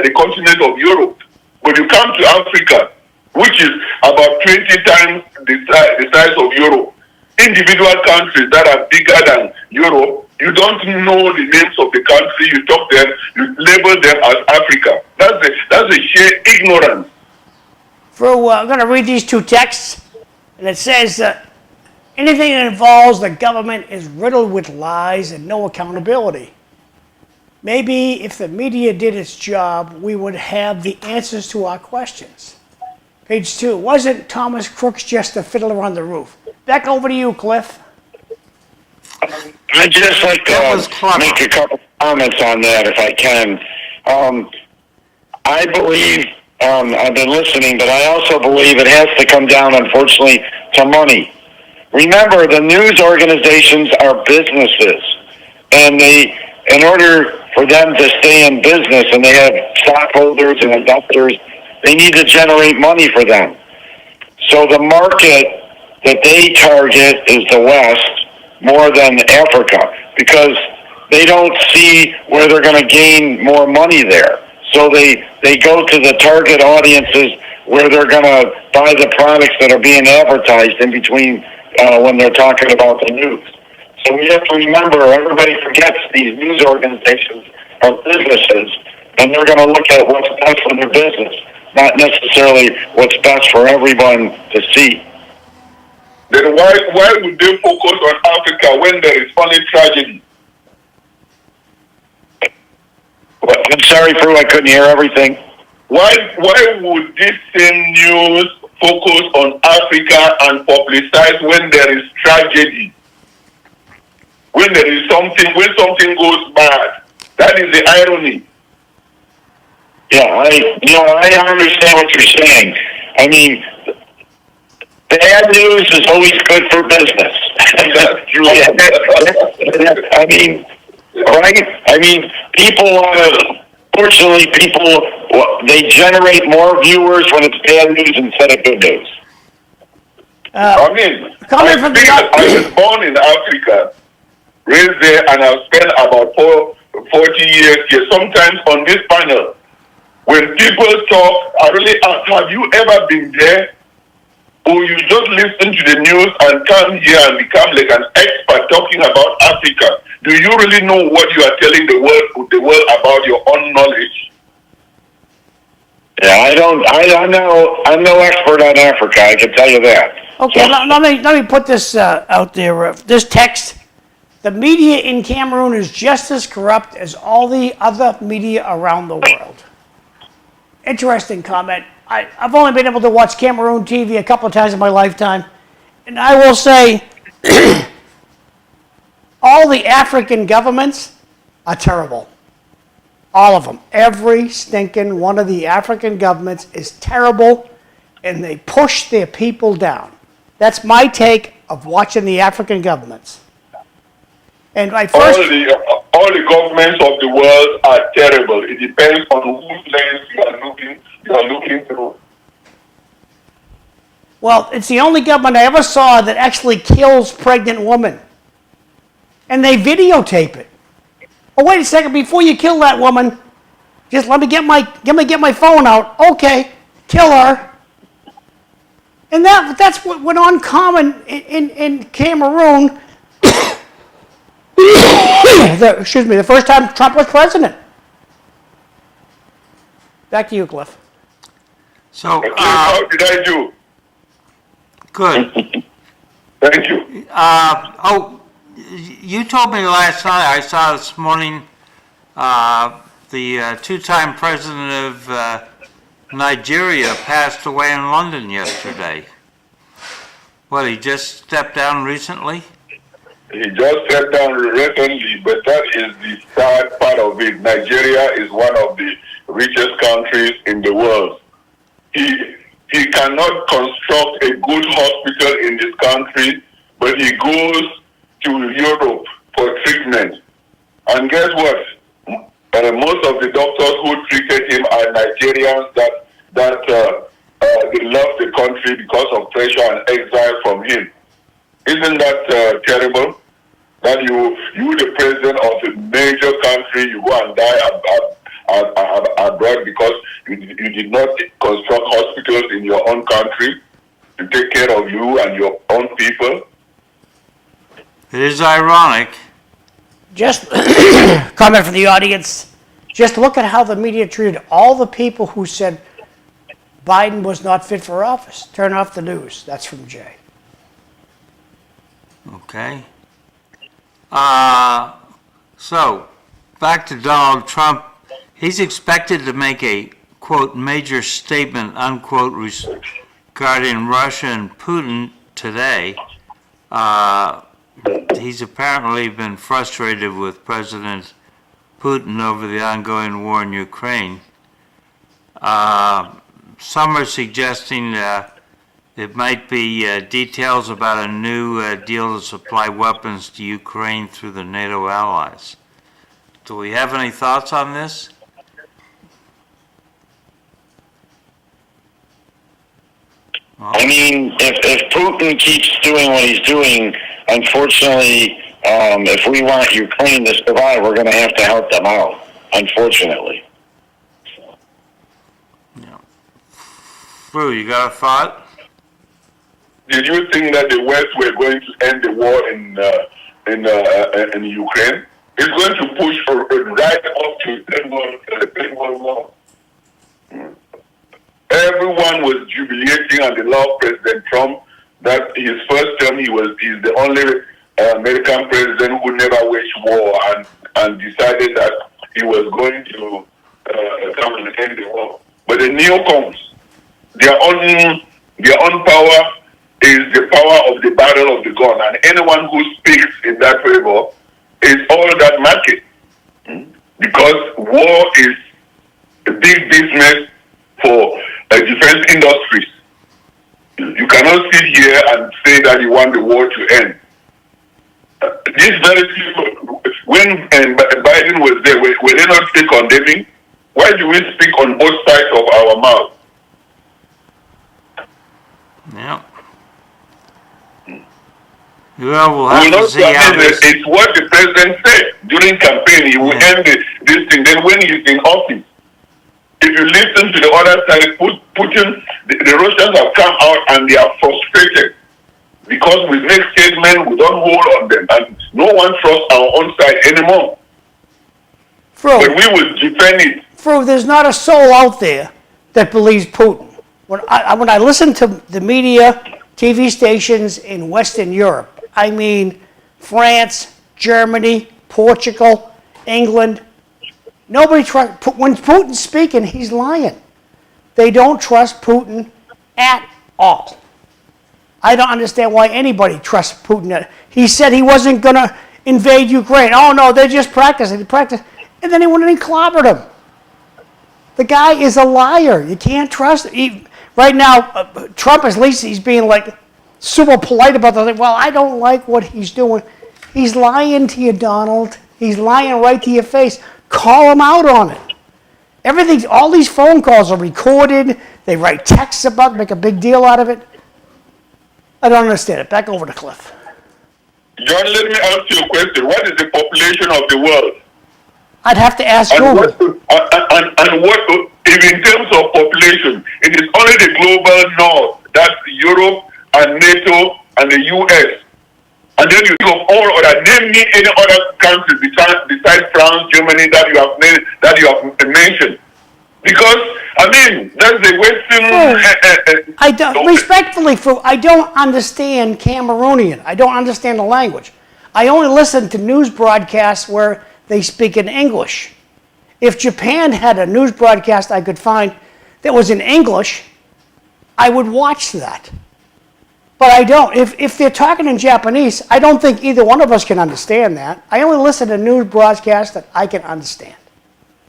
Speaker 8: the continent of Europe. But you come to Africa, which is about 20 times the size of Europe. Individual countries that are bigger than Europe, you don't know the names of the country, you talk them, you label them as Africa. That's a sheer ignorance.
Speaker 7: Fru, I'm going to read these two texts, and it says, anything that involves the government is riddled with lies and no accountability. Maybe if the media did its job, we would have the answers to our questions. Page 2, wasn't Thomas Crooks just a fiddler on the roof? Back over to you, Cliff.
Speaker 9: I'd just like to make a couple comments on that, if I can. I believe, I've been listening, but I also believe it has to come down, unfortunately, to money. Remember, the news organizations are businesses, and in order for them to stay in business, and they have stockholders and investors, they need to generate money for them. So the market that they target is the West more than Africa, because they don't see where they're going to gain more money there. So they go to the target audiences where they're going to buy the products that are being advertised in between when they're talking about the news. So we have to remember, everybody forgets these news organizations are businesses, and they're going to look at what's best for their business, not necessarily what's best for everyone to see.
Speaker 8: Then why would they focus on Africa when there is only tragedy?
Speaker 9: I'm sorry, Fru, I couldn't hear everything.
Speaker 8: Why would this same news focus on Africa and publicize when there is tragedy? When there is when something goes bad? That is the irony.
Speaker 9: Yeah, I understand what you're saying. I mean, bad news is always good for business.
Speaker 8: That's true.
Speaker 9: I mean, right? I mean, fortunately, people, they generate more viewers when it's bad news instead of good news.
Speaker 8: I was born in Africa, raised there, and I've spent about 40 years here. Sometimes on this panel, when people talk, I really ask, have you ever been there? Or you just listen to the news and come here and become like an expert talking about Africa? Do you really know what you are telling the world about your own knowledge?
Speaker 9: Yeah, I'm no expert on Africa, I can tell you that.
Speaker 7: Okay, let me put this out there. This text, the media in Cameroon is just as corrupt as all the other media around the world. Interesting comment. I've only been able to watch Cameroon TV a couple of times in my lifetime, and I will say all the African governments are terrible. All of them. Every stinking one of the African governments is terrible, and they push their people down. That's my take of watching the African governments. And my first...
Speaker 8: All the governments of the world are terrible. It depends on whose lens you are looking through.
Speaker 7: Well, it's the only government I ever saw that actually kills pregnant women. And they videotape it. Oh, wait a second, before you kill that woman, just let me get my phone out. Okay, kill her. And that's what went on common in Cameroon. The first time Trump was president. Back to you, Cliff.
Speaker 4: So,
Speaker 8: How did I do?
Speaker 4: good.
Speaker 8: Thank you.
Speaker 4: You told me last night, I saw this morning, the two-time president of Nigeria passed away in London yesterday. What, he just stepped down recently?
Speaker 8: He just stepped down recently, but that is the sad part of it. Nigeria is one of the richest countries in the world. He cannot construct a good hospital in this country, but he goes to Europe for treatment. And guess what? Most of the doctors who treated him are Nigerians that they left the country because of pressure and exile from him. Isn't that terrible? That you the president of a major country, you go and die abroad because you did not construct hospitals in your own country to take care of you and your own people.
Speaker 4: It is ironic.
Speaker 7: Just comment from the audience. Just look at how the media treated all the people who said Biden was not fit for office. Turn off the news. That's from Jay.
Speaker 4: Okay. So, back to Donald Trump. He's expected to make a, quote, major statement, unquote, regarding Russia and Putin today. He's apparently been frustrated with President Putin over the ongoing war in Ukraine. Some are suggesting it might be details about a new deal to supply weapons to Ukraine through the NATO allies. Do we have any thoughts on this? Well,
Speaker 9: I mean, if Putin keeps doing what he's doing, unfortunately, if we want Ukraine to survive, we're going to have to help them out, unfortunately.
Speaker 4: yeah. Fru, you got a thought?
Speaker 8: Did you think that the West were going to end the war in Ukraine? It's going to push right up to the Second World War. Everyone was jubilating on the law of President Trump that his first term he's the only American president who never waged war and decided that he was going to come and end the war. But the neocons, their own power is the power of the barrel of the gun, and anyone who speaks in that favor is all that matters. Because war is a big business for defense industries. You cannot sit here and say that you want the war to end. This very people, when Biden was there, were they not still condemning? Why do we speak on both sides of our mouth?
Speaker 4: Yeah. Well, we'll have to see how this...
Speaker 8: It's what the president said during campaign. He will end this thing. Then when he's in office, if you listen to the other side, Putin, the Russians have come out and they are frustrated because we make statements, we don't hold on them, and no one trusts our own side anymore.
Speaker 7: Fru,
Speaker 8: but we will defend it.
Speaker 7: Fru, there's not a soul out there that believes Putin. When I listen to the media, TV stations in Western Europe, I mean France, Germany, Portugal, England, nobody trusts, when Putin's speaking, he's lying. They don't trust Putin at all. I don't understand why anybody trusts Putin. He said he wasn't going to invade Ukraine. Oh no, they're just practicing. They practice. And then he went and he clobbered him. The guy is a liar. You can't trust him. Right now, Trump, at least he's being like super polite about the thing. Well, I don't like what he's doing. He's lying to you, Donald. He's lying right to your face. Call him out on it. Everything, all these phone calls are recorded. They write texts about it, make a big deal out of it. I don't understand it. Back over to Cliff.
Speaker 8: John, let me ask you a question. What is the population of the world?
Speaker 7: I'd have to ask
Speaker 8: And
Speaker 7: Google.
Speaker 8: what, if in terms of population, it is only the global north, that's Europe and NATO and the US. And then you think of all other, name me any other country besides France, Germany that you have mentioned. Because, I mean, that's the Western...
Speaker 7: I don't, respectfully, Fru, I don't understand Cameroonian. I don't understand the language. I only listen to news broadcasts where they speak in English. If Japan had a news broadcast I could find that was in English, I would watch that. But I don't. If they're talking in Japanese, I don't think either one of us can understand that. I only listen to news broadcasts that I can understand.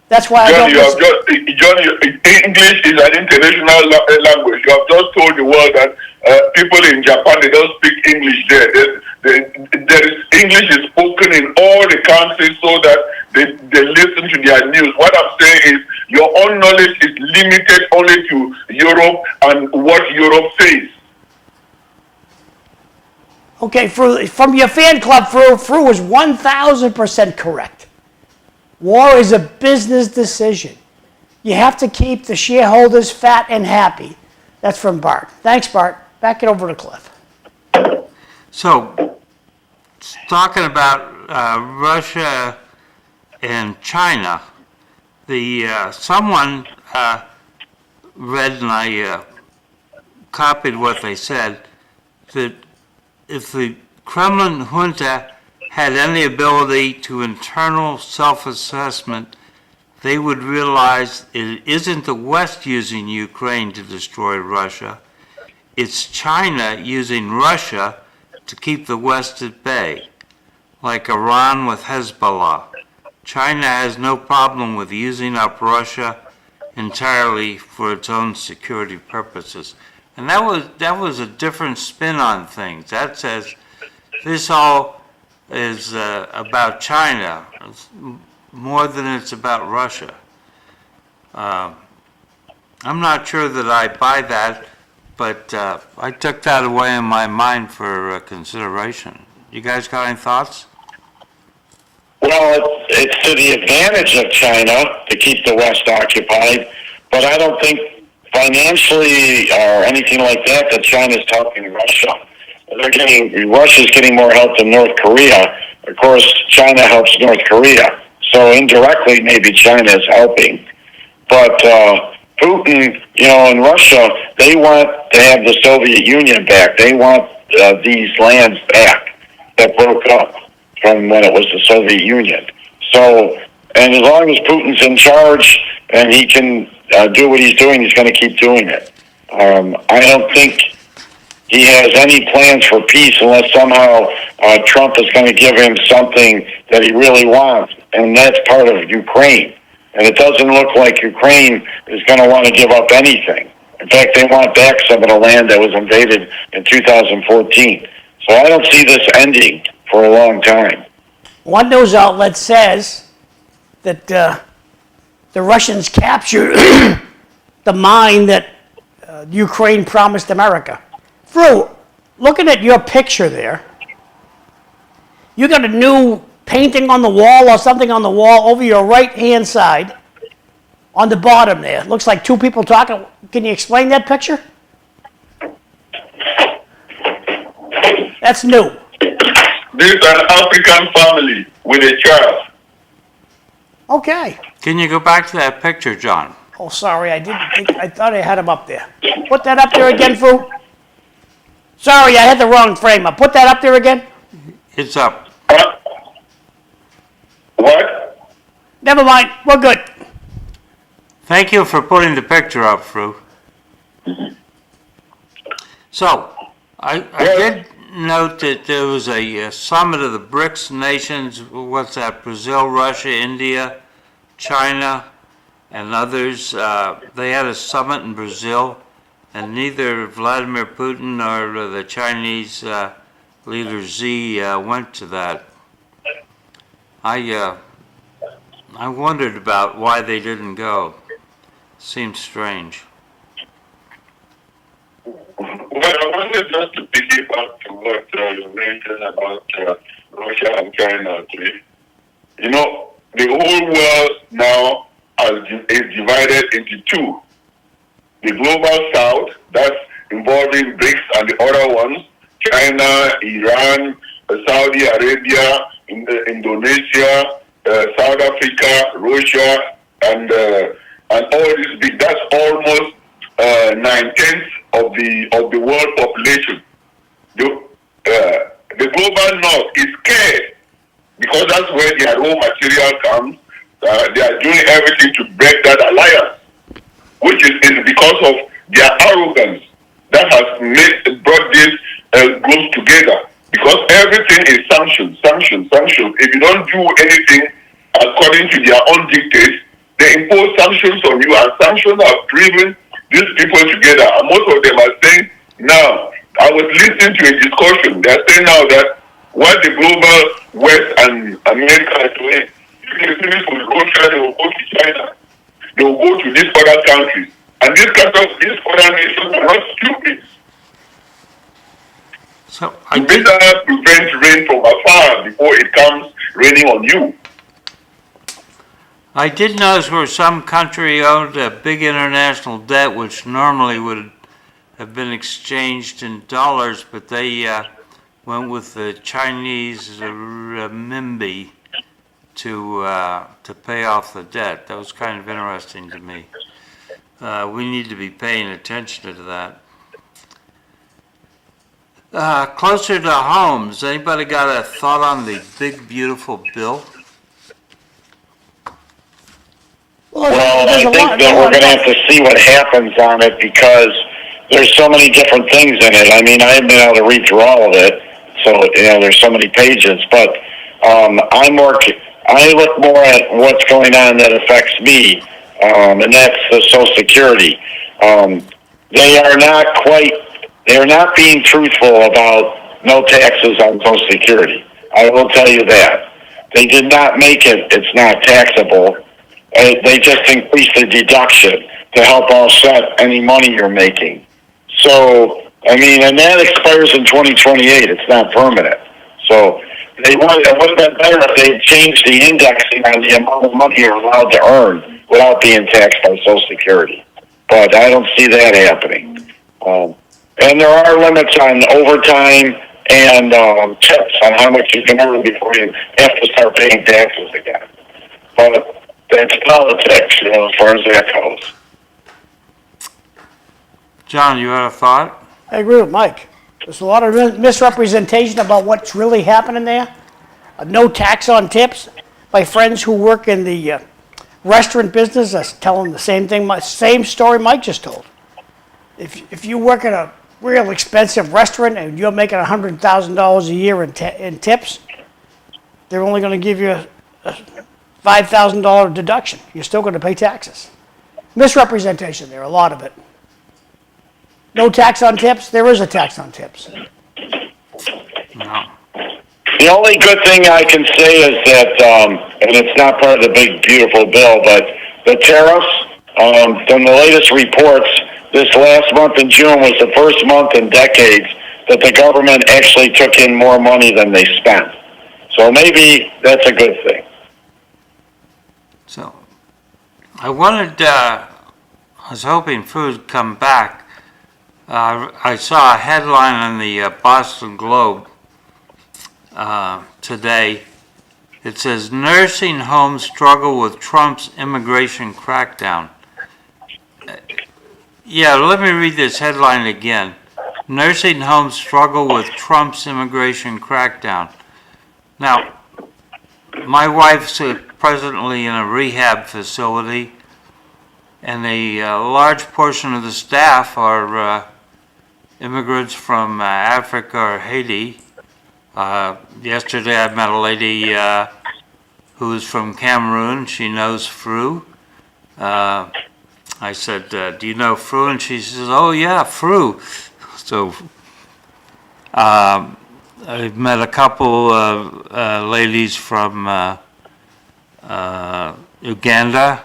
Speaker 7: That's why I don't listen.
Speaker 8: John, English is an international language. You have just told the world that people in Japan, they don't speak English there. English is spoken in all the countries so that they listen to their news. What I'm saying is your own knowledge is limited only to Europe and what Europe says.
Speaker 7: Okay, from your fan club, Fru was 1,000% correct. War is a business decision. You have to keep the shareholders fat and happy. That's from Bart. Thanks, Bart. Back it over to Cliff.
Speaker 4: So, talking about Russia and China, someone read, and I copied what they said, that if the Kremlin junta had any ability to internal self-assessment, they would realize it isn't the West using Ukraine to destroy Russia, it's China using Russia to keep the West at bay, like Iran with Hezbollah. China has no problem with using up Russia entirely for its own security purposes. And that was a different spin on things. That says this all is about China more than it's about Russia. I'm not sure that I buy that, but I took that away in my mind for consideration. You guys got any thoughts?
Speaker 9: Well, it's to the advantage of China to keep the West occupied, but I don't think financially or anything like that China's helping Russia. Russia's getting more help than North Korea. Of course, China helps North Korea. So indirectly, maybe China is helping. But Putin, in Russia, they want to have the Soviet Union back. They want these lands back that broke up from when it was the Soviet Union. So, and as long as Putin's in charge and he can do what he's doing, he's going to keep doing it. I don't think he has any plans for peace unless somehow Trump is going to give him something that he really wants, and that's part of Ukraine. And it doesn't look like Ukraine is going to want to give up anything. In fact, they want back some of the land that was invaded in 2014. So I don't see this ending for a long time.
Speaker 7: One news outlet says that the Russians captured the mine that Ukraine promised America. Fru, looking at your picture there, you got a new painting on the wall or something on the wall over your right-hand side on the bottom there. It looks like two people talking. Can you explain that picture? That's new.
Speaker 8: This is an African family with a child.
Speaker 7: Okay.
Speaker 4: Can you go back to that picture, John?
Speaker 7: Oh, sorry, I didn't think, I thought I had him up there. Put that up there again, Fru. Sorry, I had the wrong frame up. Put that up there again.
Speaker 4: It's up.
Speaker 8: What?
Speaker 7: Never mind, we're good.
Speaker 4: Thank you for putting the picture up, Fru. So, I did note that there was a summit of the BRICS nations. What's that? Brazil, Russia, India, China, and others. They had a summit in Brazil, and neither Vladimir Putin nor the Chinese leader Xi went to that. I wondered about why they didn't go. Seems strange.
Speaker 8: Well, I wanted just to piggyback to what you mentioned about Russia and China today. You know, the whole world now is divided into two. The global south, that's involving BRICS and the other ones, China, Iran, Saudi Arabia, Indonesia, South Africa, Russia, and all these big, that's almost 9/10 of the world population. The global north is scared because that's where their raw material comes. They are doing everything to break that alliance, which is because of their arrogance that has brought this group together. Because everything is sanctions. If you don't do anything according to their own dictates, they impose sanctions on you, and sanctions have driven these people together. And most of them are saying now, I was listening to a discussion, they are saying now that what the global West and America are doing, if they finish with Russia, they will go to China, they will go to these other countries. And these other nations are not stupid.
Speaker 4: So
Speaker 8: You better prevent rain from afar before it comes raining on you.
Speaker 4: I did notice where some country owed a big international debt, which normally would have been exchanged in dollars, but they went with the Chinese renminbi to pay off the debt. That was kind of interesting to me. We need to be paying attention to that. Closer to homes, anybody got a thought on the big, beautiful bill?
Speaker 9: Well, I think that we're going to have to see what happens on it because there's so many different things in it. I mean, I haven't been able to read through all of it, so there's so many pages. But I look more at what's going on that affects me, and that's the Social Security. They're not being truthful about no taxes on Social Security. I will tell you that. They did not make it. It's not taxable. They just increased the deduction to help offset any money you're making. So, I mean, and that expires in 2028. It's not permanent. So, it would have been better if they changed the indexing on the amount of money you're allowed to earn without being taxed by Social Security. But I don't see that happening. And there are limits on overtime and tips on how much you can earn before you have to start paying taxes again. But that's politics, as far as that goes.
Speaker 4: John, you had a thought?
Speaker 7: I agree with Mike. There's a lot of misrepresentation about what's really happening there. No tax on tips. My friends who work in the restaurant business are telling the same thing, same story Mike just told. If you work at a real expensive restaurant and you're making $100,000 a year in tips, they're only going to give you a $5,000 deduction. You're still going to pay taxes. Misrepresentation there, a lot of it. No tax on tips? There is a tax on tips.
Speaker 4: No.
Speaker 9: The only good thing I can say is that, and it's not part of the big, beautiful bill, but the tariffs, from the latest reports, this last month in June was the first month in decades that the government actually took in more money than they spent. So maybe that's a good thing.
Speaker 4: So, I was hoping Fru would come back. I saw a headline on the Boston Globe today. It says, nursing homes struggle with Trump's immigration crackdown. Yeah, let me read this headline again. Nursing homes struggle with Trump's immigration crackdown. Now, my wife's presently in a rehab facility, and a large portion of the staff are immigrants from Africa or Haiti. Yesterday I met a lady who was from Cameroon. She knows Fru. I said, do you know Fru? And she says, oh yeah, Fru. So I've met a couple of ladies from Uganda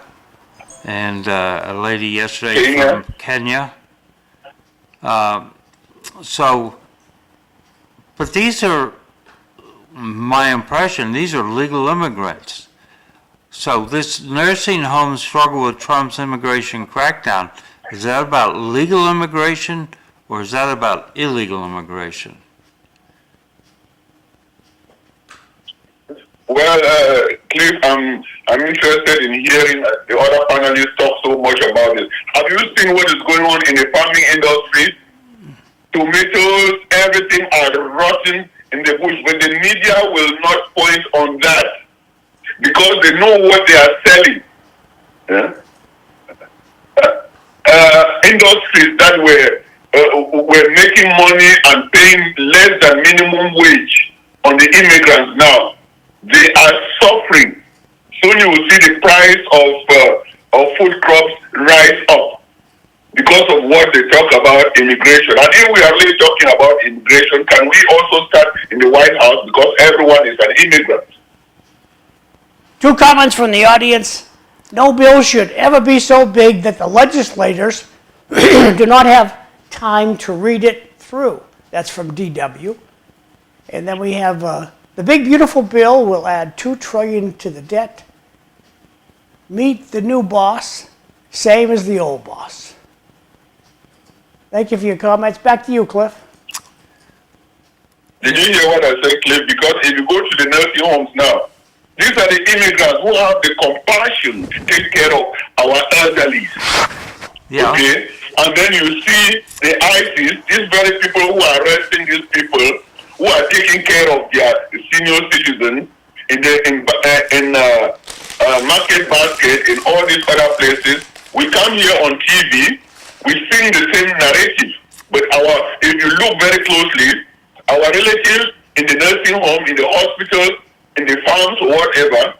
Speaker 4: and a lady yesterday from Kenya. But these are, my impression, these are legal immigrants. So this nursing home struggle with Trump's immigration crackdown, is that about legal immigration or is that about illegal immigration?
Speaker 8: Well, Cliff, I'm interested in hearing the other panelists talk so much about this. Have you seen what is going on in the farming industry? Tomatoes, everything are rotting in the bush, but the media will not point on that because they know what they are selling. Yeah? Industries that were making money and paying less than minimum wage on the immigrants now, they are suffering. Soon you will see the price of food crops rise up because of what they talk about immigration. And if we are really talking about immigration, can we also start in the White House because everyone is an immigrant?
Speaker 7: 2 comments from the audience. No bill should ever be so big that the legislators do not have time to read it through. That's from DW. And then we have the big beautiful bill will add $2 trillion to the debt. Meet the new boss, same as the old boss. Thank you for your comments. Back to you, Cliff.
Speaker 8: Did you hear what I said, Cliff? Because if you go to the nursing homes now, these are the immigrants who have the compassion to take care of our elderly.
Speaker 4: Yeah.
Speaker 8: Okay? And then you see the ISIS, these very people who are arresting these people, who are taking care of their senior citizens in Market Basket, in all these other places. We come here on TV, we sing the same narrative. But if you look very closely, our relatives in the nursing home, in the hospital, in the farms or whatever,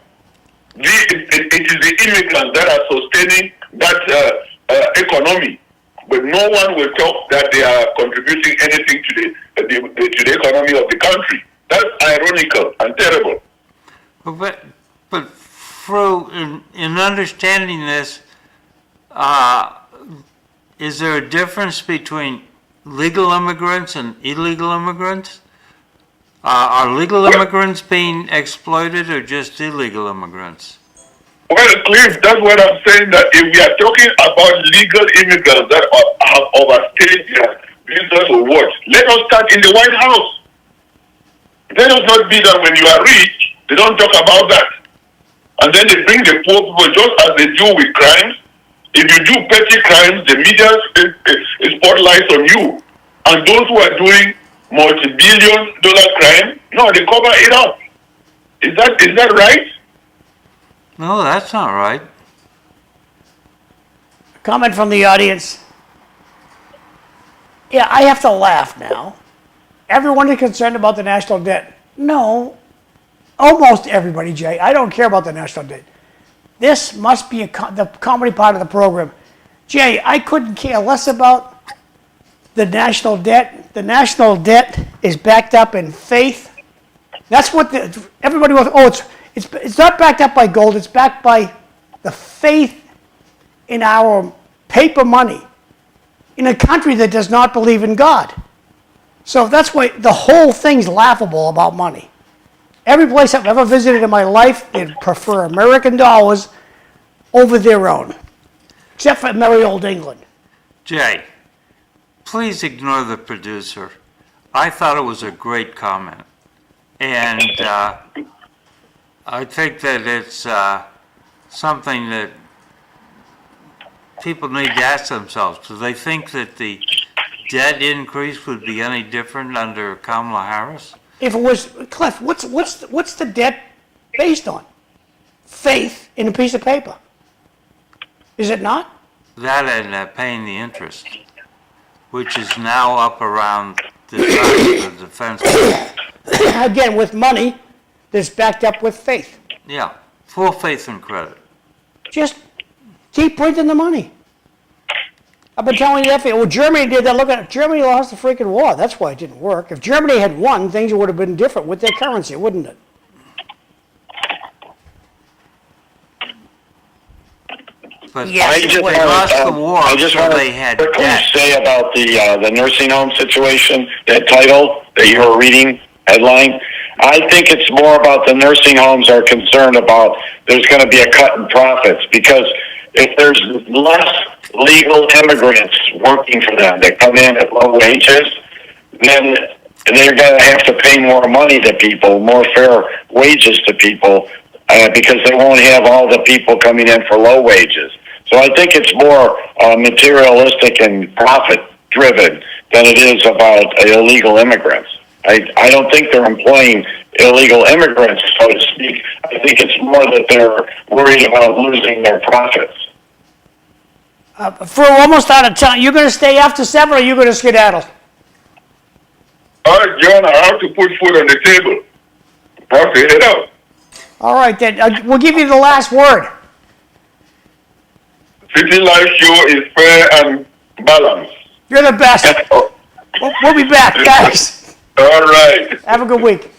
Speaker 8: it is the immigrants that are sustaining that economy. But no one will talk that they are contributing anything to the economy of the country. That's ironical and terrible.
Speaker 4: But Fru, in understanding this, is there a difference between legal immigrants and illegal immigrants? Are legal immigrants being exploited or just illegal immigrants?
Speaker 8: Well, Cliff, that's what I'm saying, that if we are talking about legal immigrants that have overstayed their visas or what, let us start in the White House. Let us not be that when you are rich, they don't talk about that. And then they bring the poor people just as they do with crimes. If you do petty crimes, the media spotlights on you. And those who are doing multi-billion-dollar crime, no, they cover it up. Is that right?
Speaker 4: No, that's not right.
Speaker 7: Comment from the audience. Yeah, I have to laugh now. Everyone is concerned about the national debt. No, almost everybody, Jay. I don't care about the national debt. This must be the comedy part of the program. Jay, I couldn't care less about the national debt. The national debt is backed up in faith. That's what everybody was. Oh, it's not backed up by gold. It's backed by the faith in our paper money in a country that does not believe in God. So that's why the whole thing's laughable about money. Every place I've ever visited in my life, they prefer American dollars over their own, except for merry old England.
Speaker 4: Jay, please ignore the producer. I thought it was a great comment. And I think that it's something that people need to ask themselves. Do they think that the debt increase would be any different under Kamala Harris?
Speaker 7: If it was, Cliff, what's the debt based on? Faith in a piece of paper. Is it not?
Speaker 4: That and paying the interest, which is now up around the size of the defense.
Speaker 7: Again, with money that's backed up with faith.
Speaker 4: Yeah, full faith and credit.
Speaker 7: Just keep printing the money. I've been telling you that. Well, Germany did that. Look at it. Germany lost the freaking war. That's why it didn't work. If Germany had won, things would have been different with their currency, wouldn't it?
Speaker 4: But
Speaker 6: Yes,
Speaker 9: I just
Speaker 4: they
Speaker 9: want
Speaker 4: lost the
Speaker 9: to,
Speaker 4: war,
Speaker 9: I just
Speaker 4: so
Speaker 9: want
Speaker 4: they
Speaker 9: to
Speaker 4: had
Speaker 9: quickly
Speaker 4: debt.
Speaker 9: say about the nursing home situation, that title that you were reading, headline. I think it's more about the nursing homes are concerned about there's going to be a cut in profits, because if there's less legal immigrants working for them that come in at low wages, then they're going to have to pay more money to people, more fair wages to people, because they won't have all the people coming in for low wages. So I think it's more materialistic and profit-driven than it is about illegal immigrants. I don't think they're employing illegal immigrants, so to speak. I think it's more that they're worried about losing their profits.
Speaker 7: For almost out of time, you're going to stay after 7 or are you going to skedaddle?
Speaker 8: All right, John, I have to put food on the table. I have to head out.
Speaker 7: All right, then. We'll give you the last word.
Speaker 8: City Life Show is fair and balanced.
Speaker 7: You're the best. We'll be back, guys.
Speaker 8: All right.
Speaker 7: Have a good week.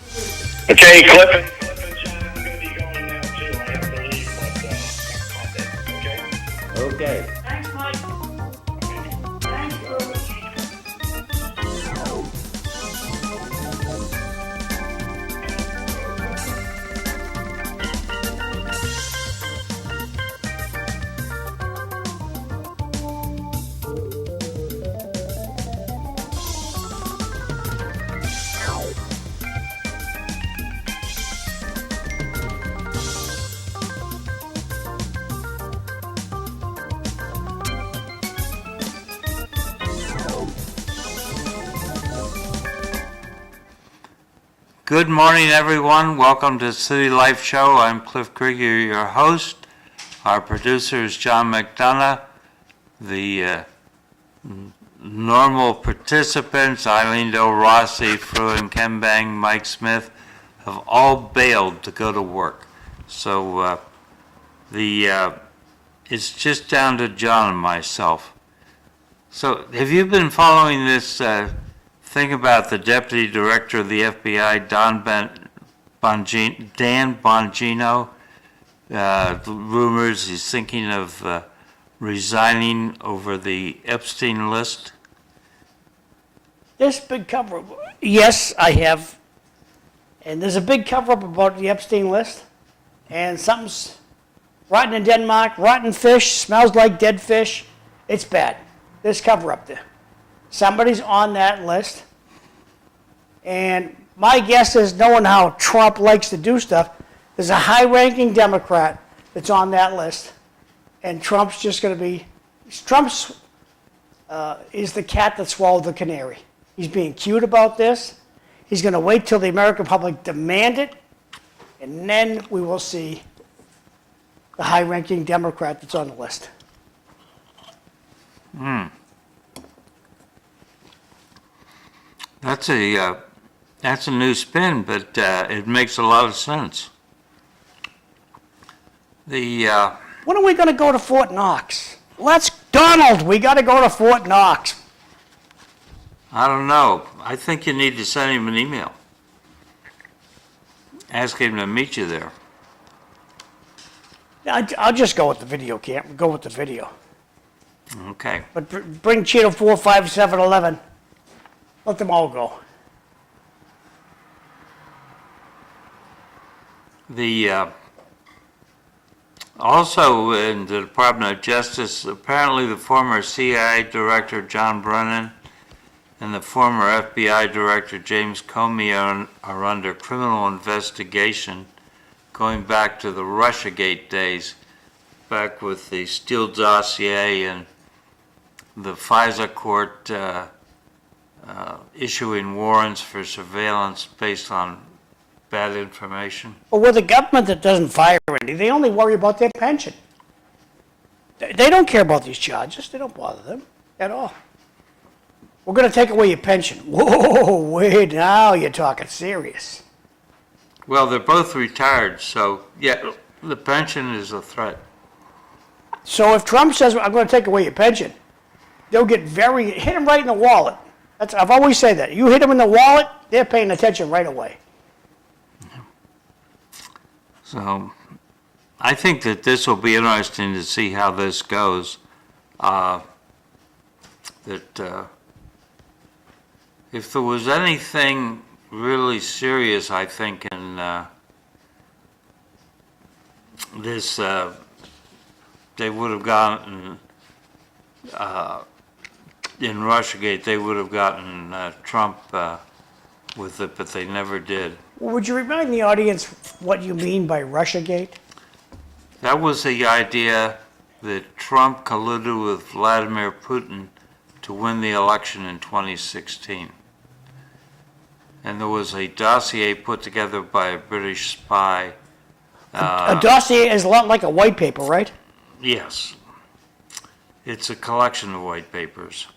Speaker 9: Okay, Cliff.
Speaker 5: Cliff and John, I'm going to be going now too. I have to leave, but next Monday, okay?
Speaker 3: Okay.
Speaker 1: Thanks, Mike. Thanks, Bruce.
Speaker 4: Good morning, everyone. Welcome to City Life Show. I'm Cliff Krieger, your host. Our producer is John McDonough. The normal participants, Eileen Delrossi, Fru Nkimbeng, Mike Smith, have all bailed to go to work. So it's just down to John and myself. So have you been following this thing about the Deputy Director of the FBI, Dan Bongino? Rumors he's thinking of resigning over the Epstein list.
Speaker 7: This big cover-up. Yes, I have. And there's a big cover-up about the Epstein list. And something's rotten in Denmark, rotten fish, smells like dead fish. It's bad. There's cover-up there. Somebody's on that list. And my guess is, knowing how Trump likes to do stuff, there's a high-ranking Democrat that's on that list. And Trump's just going to be, Trump's is the cat that swallowed the canary. He's being cute about this. He's going to wait till the American public demand it, and then we will see the high-ranking Democrat that's on the list.
Speaker 4: That's a new spin, but it makes a lot of sense.
Speaker 7: When are we going to go to Fort Knox? Let's, Donald, we got to go to Fort Knox.
Speaker 4: I don't know. I think you need to send him an email. Ask him to meet you there.
Speaker 7: I'll just go with the video, Camp. Go with the video.
Speaker 4: Okay.
Speaker 7: But bring Cheeto 4, 5, 7, 11. Let them all go.
Speaker 4: Also in the Department of Justice, apparently the former CIA Director John Brennan and the former FBI Director James Comey are under criminal investigation going back to the Russiagate days back with the Steele dossier and the FISA court issuing warrants for surveillance based on bad information?
Speaker 7: Well, with a government that doesn't fire any, they only worry about their pension. They don't care about these charges. They don't bother them at all. We're going to take away your pension. Whoa, wait, now you're talking serious.
Speaker 4: Well, they're both retired, so yeah, the pension is a threat.
Speaker 7: So if Trump says, I'm going to take away your pension, they'll get hit him right in the wallet. I've always said that. You hit them in the wallet, they're paying attention right away.
Speaker 4: So I think that this will be interesting to see how this goes. If there was anything really serious, I think, in this, they would have gotten, in Russiagate, they would have gotten Trump with it, but they never did.
Speaker 7: Well, would you remind the audience what you mean by Russiagate?
Speaker 4: That was the idea that Trump colluded with Vladimir Putin to win the election in 2016. And there was a dossier put together by a British spy.
Speaker 7: A dossier is a lot like a white paper, right?
Speaker 4: Yes. It's a collection of white papers.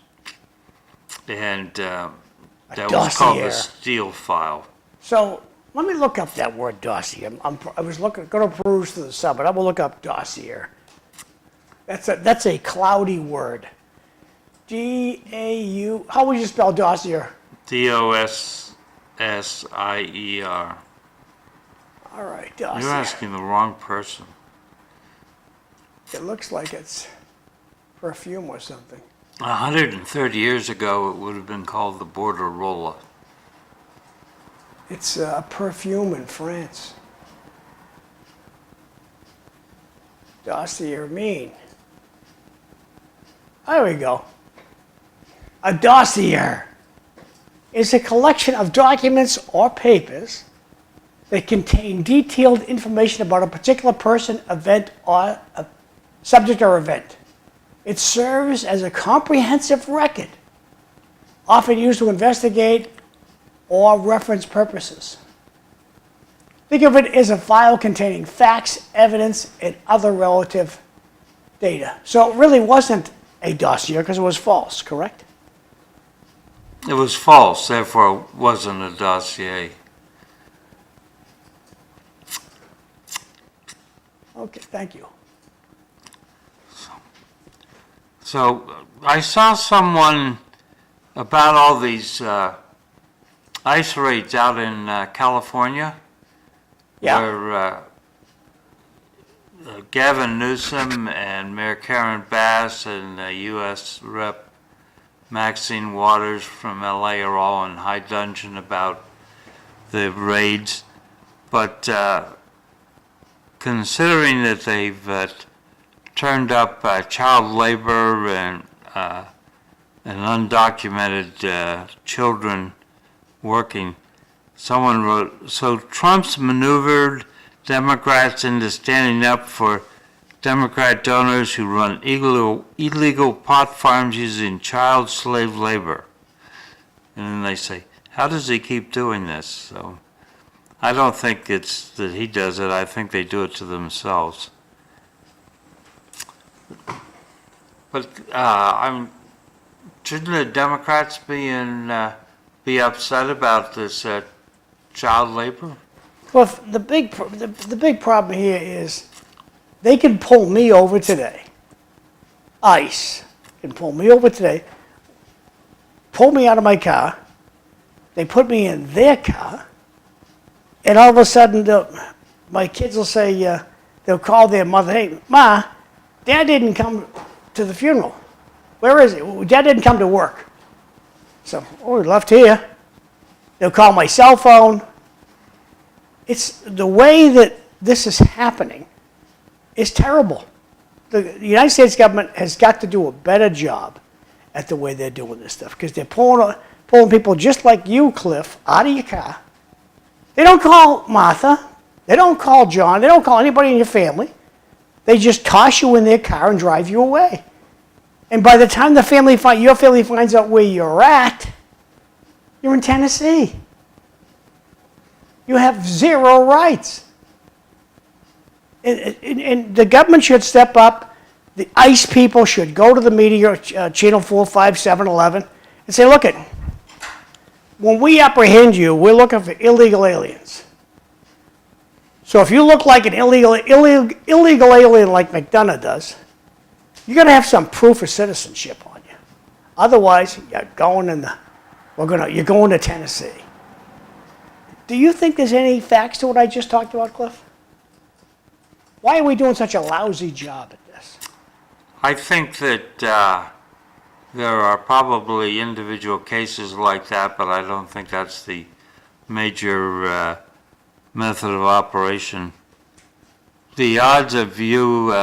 Speaker 4: And that was called the Steele file.
Speaker 7: So let me look up that word dossier. I was going to peruse through the sub, but I will look up dossier. That's a cloudy word. D-A-U. How would you spell dossier?
Speaker 4: D-O-S-S-I-E-R.
Speaker 7: All right, dossier.
Speaker 4: You're asking the wrong person.
Speaker 7: It looks like it's perfume or something.
Speaker 4: 130 years ago, it would have been called the Borderola.
Speaker 7: It's a perfume in France. Dossier mean. There we go. A dossier is a collection of documents or papers that contain detailed information about a particular person, event, or a subject or event. It serves as a comprehensive record, often used to investigate or reference purposes. Think of it as a file containing facts, evidence, and other relative data. So it really wasn't a dossier because it was false, correct?
Speaker 4: It was false, therefore it wasn't a dossier.
Speaker 7: Okay, thank you.
Speaker 4: So I saw someone about all these ICE raids out in California, where Gavin Newsom and Mayor Karen Bass and U.S. Rep. Maxine Waters from LA are all in high dudgeon about the raids. But considering that they've turned up child labor and undocumented children working, someone wrote, so Trump's maneuvered Democrats into standing up for Democrat donors who run illegal pot farms using child slave labor. And then they say, how does he keep doing this? So I don't think it's that he does it. I think they do it to themselves. But shouldn't the Democrats be upset about this child labor?
Speaker 7: Well, the big problem here is they can pull me over today. ICE can pull me over today, pull me out of my car, they put me in their car, and all of a sudden my kids will say, they'll call their mother, hey, Ma, Dad didn't come to the funeral. Where is he? Dad didn't come to work. So, oh, he left here. They'll call my cell phone. It's the way that this is happening is terrible. The United States government has got to do a better job at the way they're doing this stuff because they're pulling people just like you, Cliff, out of your car. They don't call Martha. They don't call John. They don't call anybody in your family. They just toss you in their car and drive you away. And by the time your family finds out where you're at, you're in Tennessee. You have zero rights. And the government should step up. The ICE people should go to the media, channel 4, 5, 7, 11, and say, look, when we apprehend you, we're looking for illegal aliens. So if you look like an illegal alien like McDonough does, you're going to have some proof of citizenship on you. Otherwise, you're going to Tennessee. Do you think there's any facts to what I just talked about, Cliff? Why are we doing such a lousy job at this?
Speaker 4: I think that there are probably individual cases like that, but I don't think that's the major method of operation. The odds of you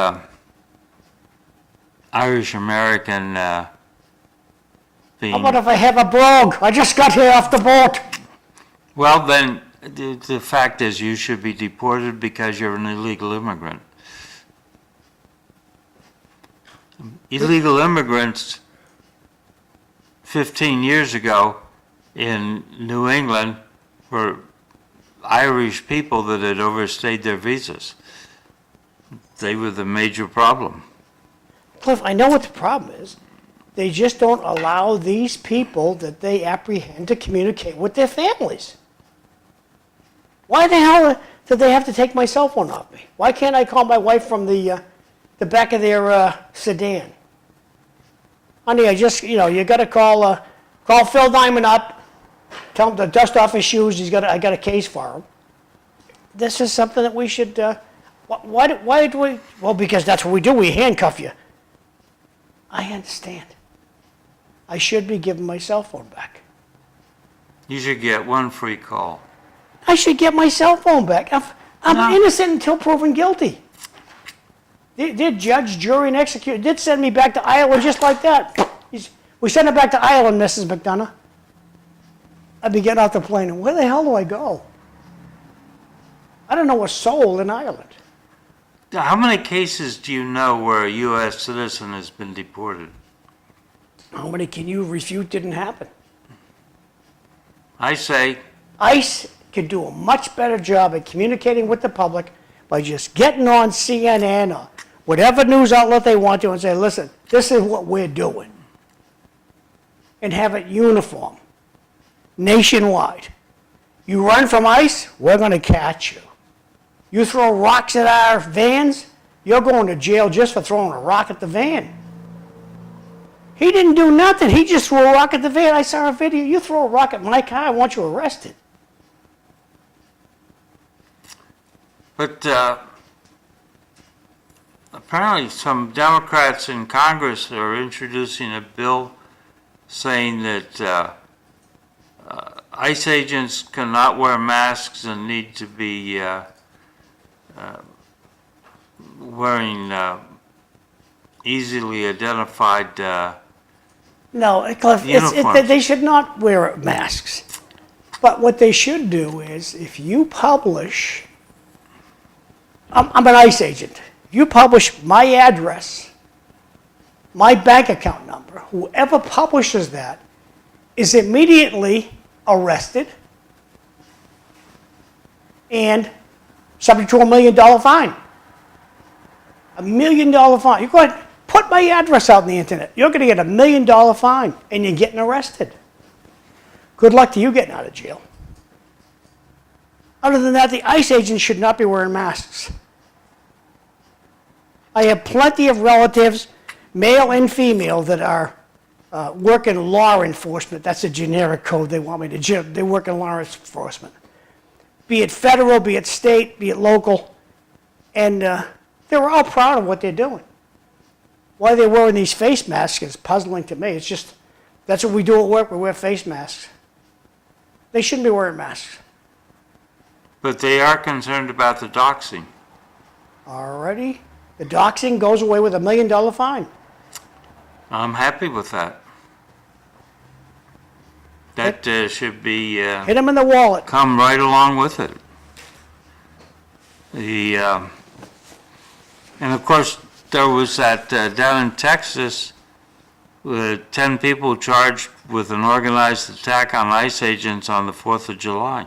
Speaker 4: Irish American being...
Speaker 7: How about if I have a brogue? I just got here off the boat.
Speaker 4: Well, then, the fact is you should be deported because you're an illegal immigrant. Illegal immigrants 15 years ago in New England were Irish people that had overstayed their visas. They were the major problem.
Speaker 7: Cliff, I know what the problem is. They just don't allow these people that they apprehend to communicate with their families. Why the hell did they have to take my cell phone off me? Why can't I call my wife from the back of their sedan? Honey, you got to call Phil Diamond up, tell him to dust off his shoes. I got a case for him. This is something that we should. Why do we? Well, because that's what we do. We handcuff you. I understand. I should be giving my cell phone back.
Speaker 4: You should get one free call.
Speaker 7: I should get my cell phone back. I'm innocent until proven guilty. Did judge, jury, and execute did send me back to Ireland just like that. We sent him back to Ireland, Mrs. McDonough. I'd be getting off the plane, and where the hell do I go? I don't know a soul in Ireland.
Speaker 4: How many cases do you know where a U.S. citizen has been deported?
Speaker 7: How many can you refute didn't happen?
Speaker 4: I say...
Speaker 7: ICE could do a much better job at communicating with the public by just getting on CNN or whatever news outlet they want to and say, listen, this is what we're doing. And have it uniform, nationwide. You run from ICE, we're going to catch you. You throw rocks at our vans, you're going to jail just for throwing a rock at the van. He didn't do nothing. He just threw a rock at the van. I saw a video. You throw a rock at my car, I want you arrested.
Speaker 4: But apparently some Democrats in Congress are introducing a bill saying that ICE agents cannot wear masks and need to be wearing easily identified
Speaker 7: No, Cliff, they should not wear masks. But what they should do is, if you publish, I'm an ICE agent. You publish my address, my bank account number, whoever publishes that is immediately arrested and subject to $1 million fine. $1 million fine. You go ahead, put my address out on the internet. You're going to get $1 million fine and you're getting arrested. Good luck to you getting out of jail. Other than that, the ICE agents should not be wearing masks. I have plenty of relatives, male and female, that are work in law enforcement. That's a generic code they want me to. They work in law enforcement. Be it federal, be it state, be it local. And they're all proud of what they're doing. Why they're wearing these face masks is puzzling to me. It's just, that's what we do at work. We wear face masks. They shouldn't be wearing masks.
Speaker 4: But they are concerned about the doxing.
Speaker 7: Alrighty. The doxing goes away with $1 million fine.
Speaker 4: I'm happy with that. That should be...
Speaker 7: hit them in the wallet.
Speaker 4: Come right along with it. The And of course, there was that down in Texas, 10 people charged with an organized attack on ICE agents on the 4th of July.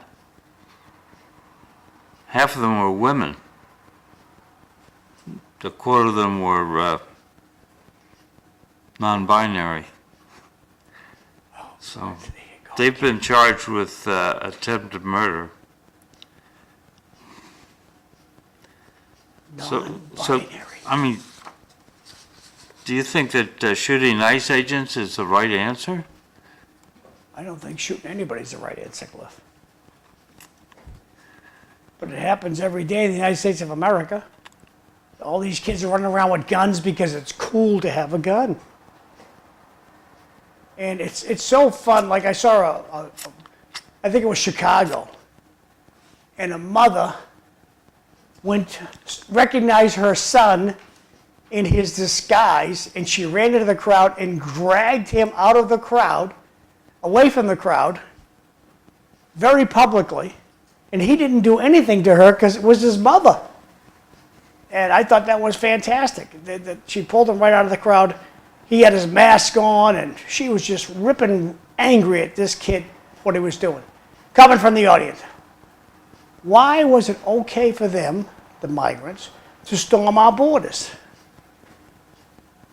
Speaker 4: Half of them were women. A quarter of them were non-binary. So they've been charged with attempted murder. So, I mean, do you think that shooting ICE agents is the right answer?
Speaker 7: I don't think shooting anybody's the right answer, Cliff. But it happens every day in the United States of America. All these kids are running around with guns because it's cool to have a gun. And it's so fun. Like I saw I think it was Chicago, and a mother went to recognize her son in his disguise, and she ran into the crowd and dragged him out of the crowd, away from the crowd, very publicly, and he didn't do anything to her because it was his mother. And I thought that was fantastic. She pulled him right out of the crowd. He had his mask on, and she was just ripping angry at this kid, what he was doing. Coming from the audience. Why was it okay for them, the migrants, to storm our borders?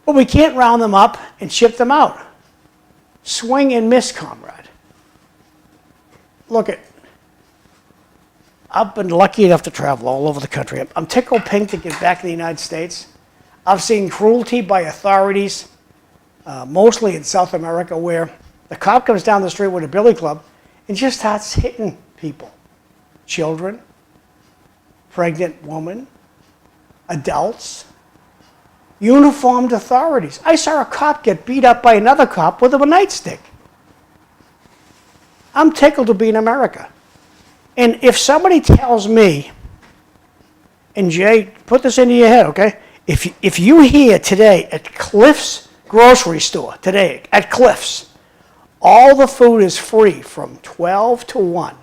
Speaker 7: But we can't round them up and ship them out. Swing and miss, comrade. Look at, I've been lucky enough to travel all over the country. I'm tickled pink to get back to the United States. I've seen cruelty by authorities, mostly in South America, where the cop comes down the street with a billy club and just starts hitting people. Children, pregnant women, adults, uniformed authorities. I saw a cop get beat up by another cop with a nightstick. I'm tickled to be in America. And if somebody tells me, and Jay, put this into your head, okay? If you hear today at Cliff's grocery store, today at Cliff's, all the food is free from 12 to 1.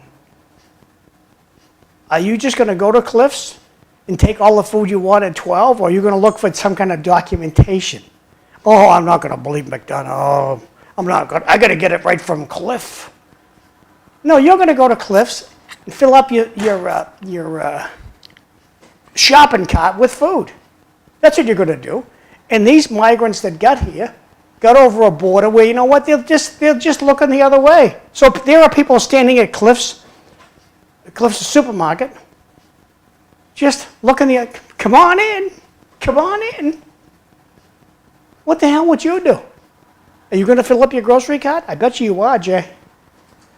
Speaker 7: Are you just going to go to Cliff's and take all the food you want at 12, or are you going to look for some kind of documentation? Oh, I'm not going to believe McDonough. Oh, I'm not going. I got to get it right from Cliff. No, you're going to go to Cliff's and fill up your shopping cart with food. That's what you're going to do. And these migrants that got here got over a border where, you know what, they're just looking the other way. So there are people standing at Cliff's supermarket, just looking come on in, come on in. What the hell would you do? Are you going to fill up your grocery cart? I bet you are, Jay.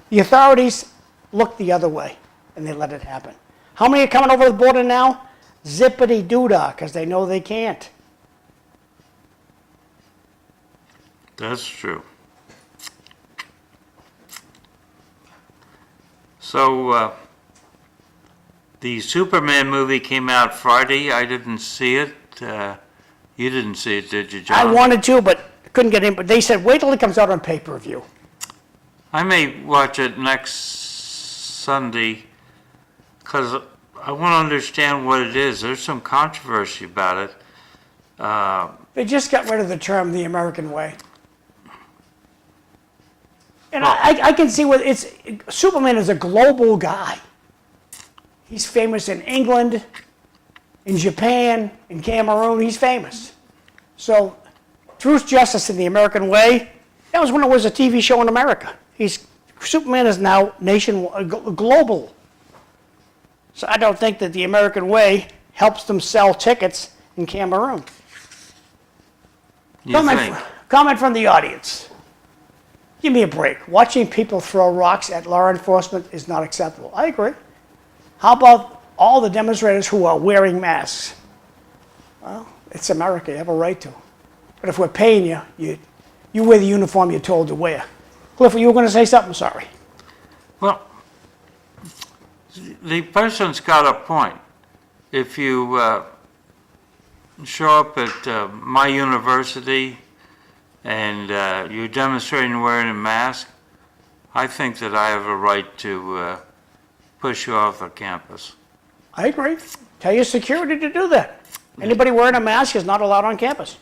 Speaker 7: The authorities look the other way, and they let it happen. How many are coming over the border now? Zippity-doo-dah, because they know they can't.
Speaker 4: That's true. So, the Superman movie came out Friday. I didn't see it. You didn't see it, did you, John?
Speaker 7: I wanted to, but couldn't get in. But they said, wait till it comes out on pay-per-view.
Speaker 4: I may watch it next Sunday because I want to understand what it is. There's some controversy about it.
Speaker 7: They just got rid of the term the American way. And I can see what it's. Superman is a global guy. He's famous in England, in Japan, in Cameroon. He's famous. So, Truth, Justice, and the American Way, that was when it was a TV show in America. Superman is now global. So I don't think that the American Way helps them sell tickets in Cameroon. Comment from the audience. Give me a break. Watching people throw rocks at law enforcement is not acceptable. I agree. How about all the demonstrators who are wearing masks? Well, it's America. You have a right to. But if we're paying you, you wear the uniform you're told to wear. Cliff, you were going to say something? Sorry.
Speaker 4: Well, the person's got a point. If you show up at my university and you're demonstrating wearing a mask, I think that I have a right to push you off the campus.
Speaker 7: I agree. Tell your security to do that. Anybody wearing a mask is not allowed on campus.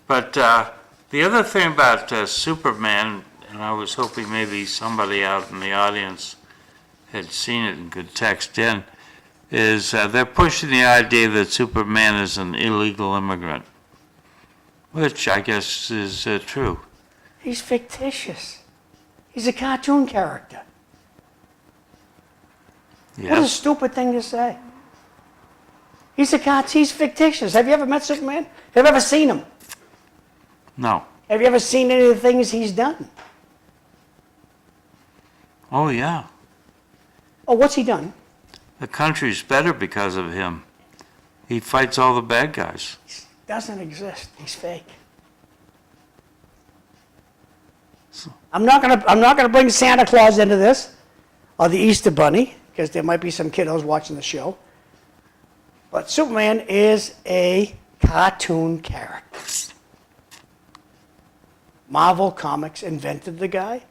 Speaker 4: But the other thing about Superman, and I was hoping maybe somebody out in the audience had seen it and could text in, is they're pushing the idea that Superman is an illegal immigrant, which I guess is true.
Speaker 7: He's fictitious. He's a cartoon character. What a
Speaker 4: Yes.
Speaker 7: stupid thing to say. He's fictitious. Have you ever met Superman? Have you ever seen him?
Speaker 4: No.
Speaker 7: Have you ever seen any of the things he's done?
Speaker 4: Oh, yeah.
Speaker 7: Oh, what's he done?
Speaker 4: The country's better because of him. He fights all the bad guys.
Speaker 7: He doesn't exist. He's fake. I'm not gonna bring Santa Claus into this, or the Easter Bunny, because there might be some kiddos watching the show. But Superman is a cartoon character. Marvel Comics invented the guy.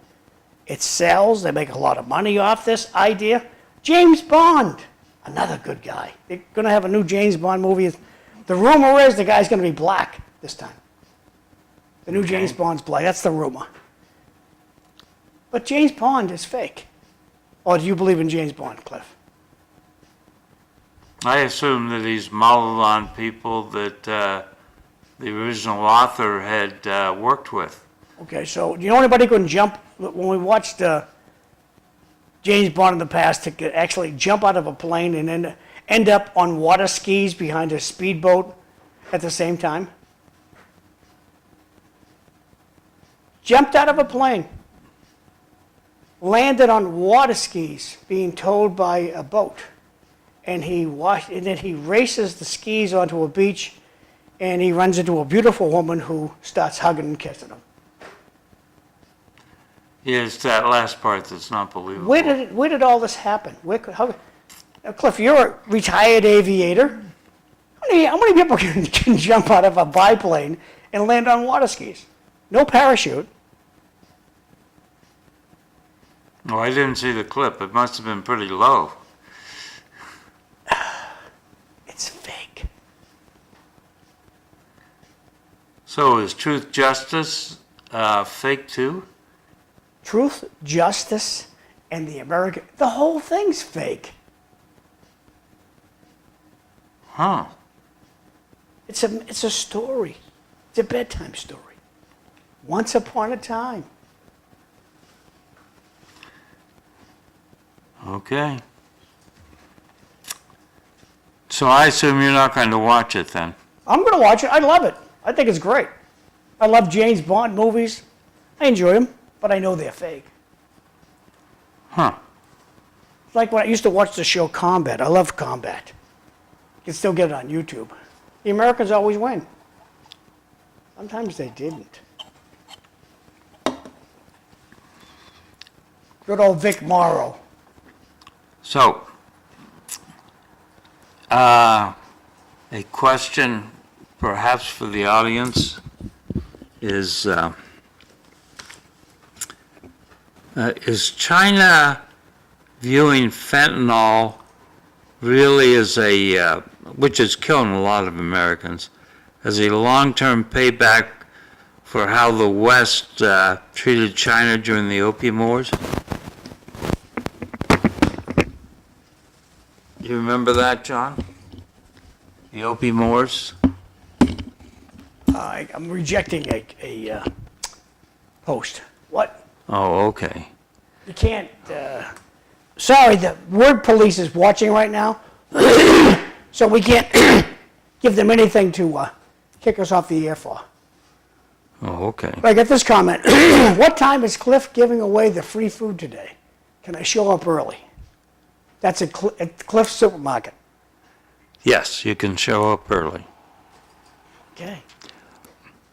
Speaker 7: It sells. They make a lot of money off this idea. James Bond, another good guy. They're going to have a new James Bond movie. The rumor is the guy's going to be black this time. The new James Bond's black. That's the rumor. But James Bond is fake. Or do you believe in James Bond, Cliff?
Speaker 4: I assume that he's modeled on people that the original author had worked with.
Speaker 7: Okay, so do you know anybody who can jump? When we watched James Bond in the past, to actually jump out of a plane and end up on water skis behind a speedboat at the same time? Jumped out of a plane, landed on water skis, being towed by a boat, and then he races the skis onto a beach, and he runs into a beautiful woman who starts hugging and kissing him.
Speaker 4: Yeah, it's that last part that's not believable.
Speaker 7: Where did all this happen? Now, Cliff, you're a retired aviator. How many people can jump out of a biplane and land on water skis? No parachute.
Speaker 4: Oh, I didn't see the clip. It must have been pretty low.
Speaker 7: It's fake.
Speaker 4: So is Truth Justice fake too?
Speaker 7: Truth, justice, and the whole thing's fake.
Speaker 4: Huh.
Speaker 7: It's a story. It's a bedtime story. Once upon a time.
Speaker 4: Okay. So I assume you're not going to watch it then?
Speaker 7: I'm going to watch it. I love it. I think it's great. I love James Bond movies. I enjoy them, but I know they're fake.
Speaker 4: Huh.
Speaker 7: It's like when I used to watch the show Combat. I love Combat. You can still get it on YouTube. The Americans always win. Sometimes they didn't. Good old Vic Morrow.
Speaker 4: So, a question perhaps for the audience is China viewing fentanyl really as which is killing a lot of Americans, as a long-term payback for how the West treated China during the Opium Wars? You remember that, John? The Opium Wars?
Speaker 7: I'm rejecting a post. What?
Speaker 4: Oh, okay.
Speaker 7: You can't. Sorry, the word police is watching right now, so we can't give them anything to kick us off the air for.
Speaker 4: Oh, okay.
Speaker 7: I got this comment. What time is Cliff giving away the free food today? Can I show up early? That's at Cliff's Supermarket.
Speaker 4: Yes, you can show up early.
Speaker 7: Okay.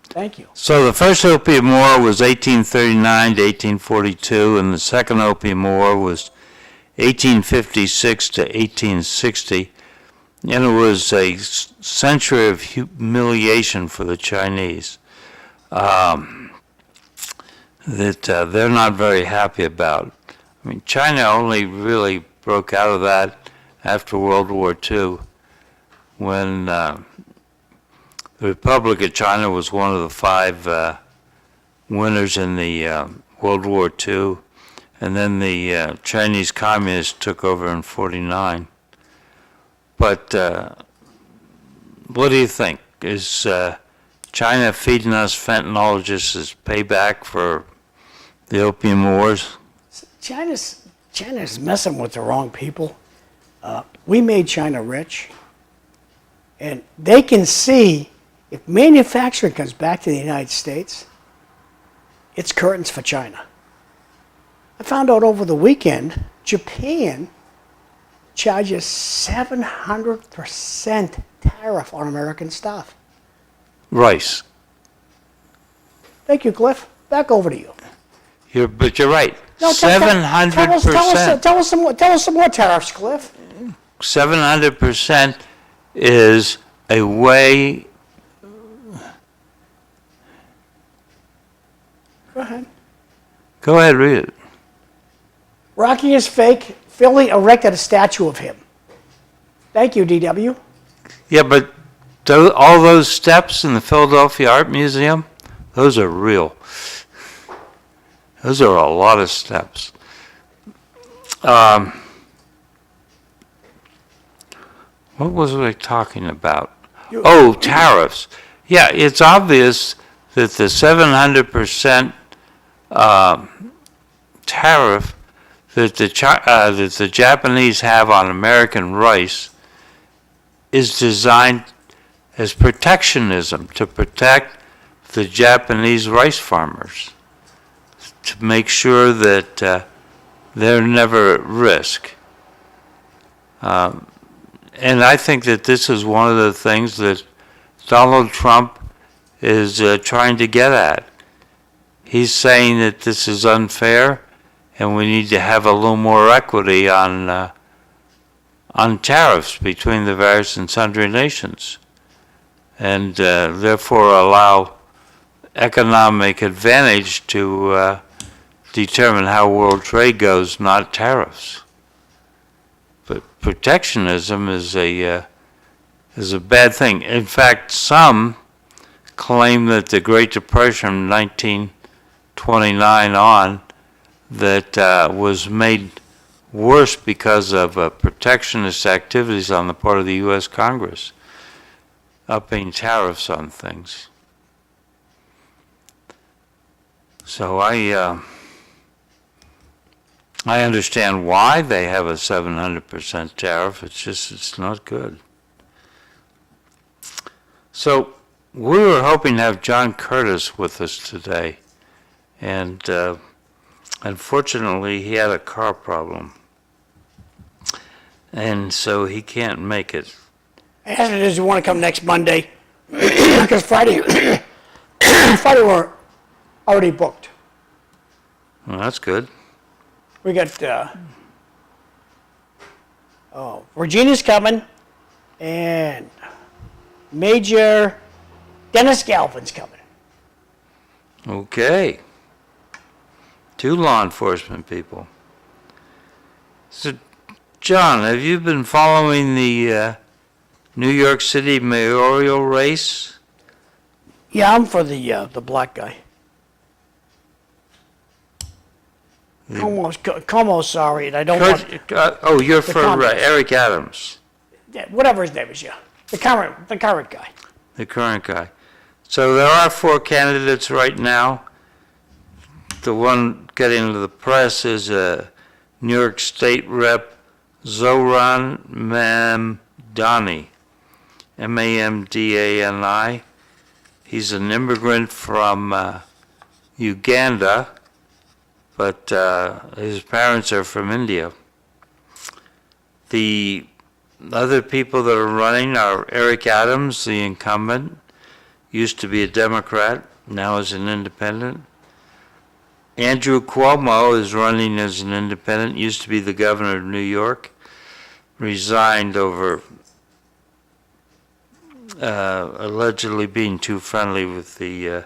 Speaker 7: Thank you.
Speaker 4: So the first Opium War was 1839 to 1842, and the second Opium War was 1856 to 1860, and it was a century of humiliation for the Chinese that they're not very happy about. I mean, China only really broke out of that after World War II, when the Republic of China was one of the 5 winners in the World War II, and then the Chinese Communists took over in 49. But what do you think? Is China feeding us fentanyl just as payback for the Opium Wars?
Speaker 7: China's messing with the wrong people. We made China rich, and they can see if manufacturing comes back to the United States, it's curtains for China. I found out over the weekend, Japan charges 700% tariff on American stuff.
Speaker 4: Rice.
Speaker 7: Thank you, Cliff. Back over to you.
Speaker 4: But you're right.
Speaker 7: No,
Speaker 4: 700%.
Speaker 7: Tell us some more tariffs, Cliff.
Speaker 4: 700% is a way. Go ahead, read it.
Speaker 7: Rocky is fake. Philly erected a statue of him. Thank you, DW.
Speaker 4: Yeah, but all those steps in the Philadelphia Art Museum, those are real. Those are a lot of steps. What was I talking about? Oh, tariffs. Yeah, it's obvious that the 700% tariff that the Japanese have on American rice is designed as protectionism, to protect the Japanese rice farmers, to make sure that they're never at risk. And I think that this is one of the things that Donald Trump is trying to get at. He's saying that this is unfair, and we need to have a little more equity on tariffs between the various and sundry nations, and therefore allow economic advantage to determine how world trade goes, not tariffs. But protectionism is a bad thing. In fact, some claim that the Great Depression from 1929 on that was made worse because of protectionist activities on the part of the U.S. Congress, upping tariffs on things. So I understand why they have a 700% tariff. It's not good. So we were hoping to have John Curtis with us today, and unfortunately he had a car problem, and so he can't make it.
Speaker 7: As it is, you want to come next Monday, because Friday we're already booked.
Speaker 4: Well, that's good.
Speaker 7: We got, Regina's coming, and Major Dennis Galvin's coming.
Speaker 4: Okay. 2 law enforcement people. So, John, have you been following the New York City mayoral race?
Speaker 7: Yeah, I'm for the black guy. Como, sorry, and I don't want...
Speaker 4: you're for Eric Adams.
Speaker 7: Yeah, whatever his name is, yeah. The current guy.
Speaker 4: The current guy. So there are 4 candidates right now. The one getting into the press is New York State Rep Zoran Mamdani, Mamdani. He's an immigrant from Uganda, but his parents are from India. The other people that are running are Eric Adams, the incumbent, used to be a Democrat, now is an independent. Andrew Cuomo is running as an independent, used to be the governor of New York, resigned over allegedly being too friendly with the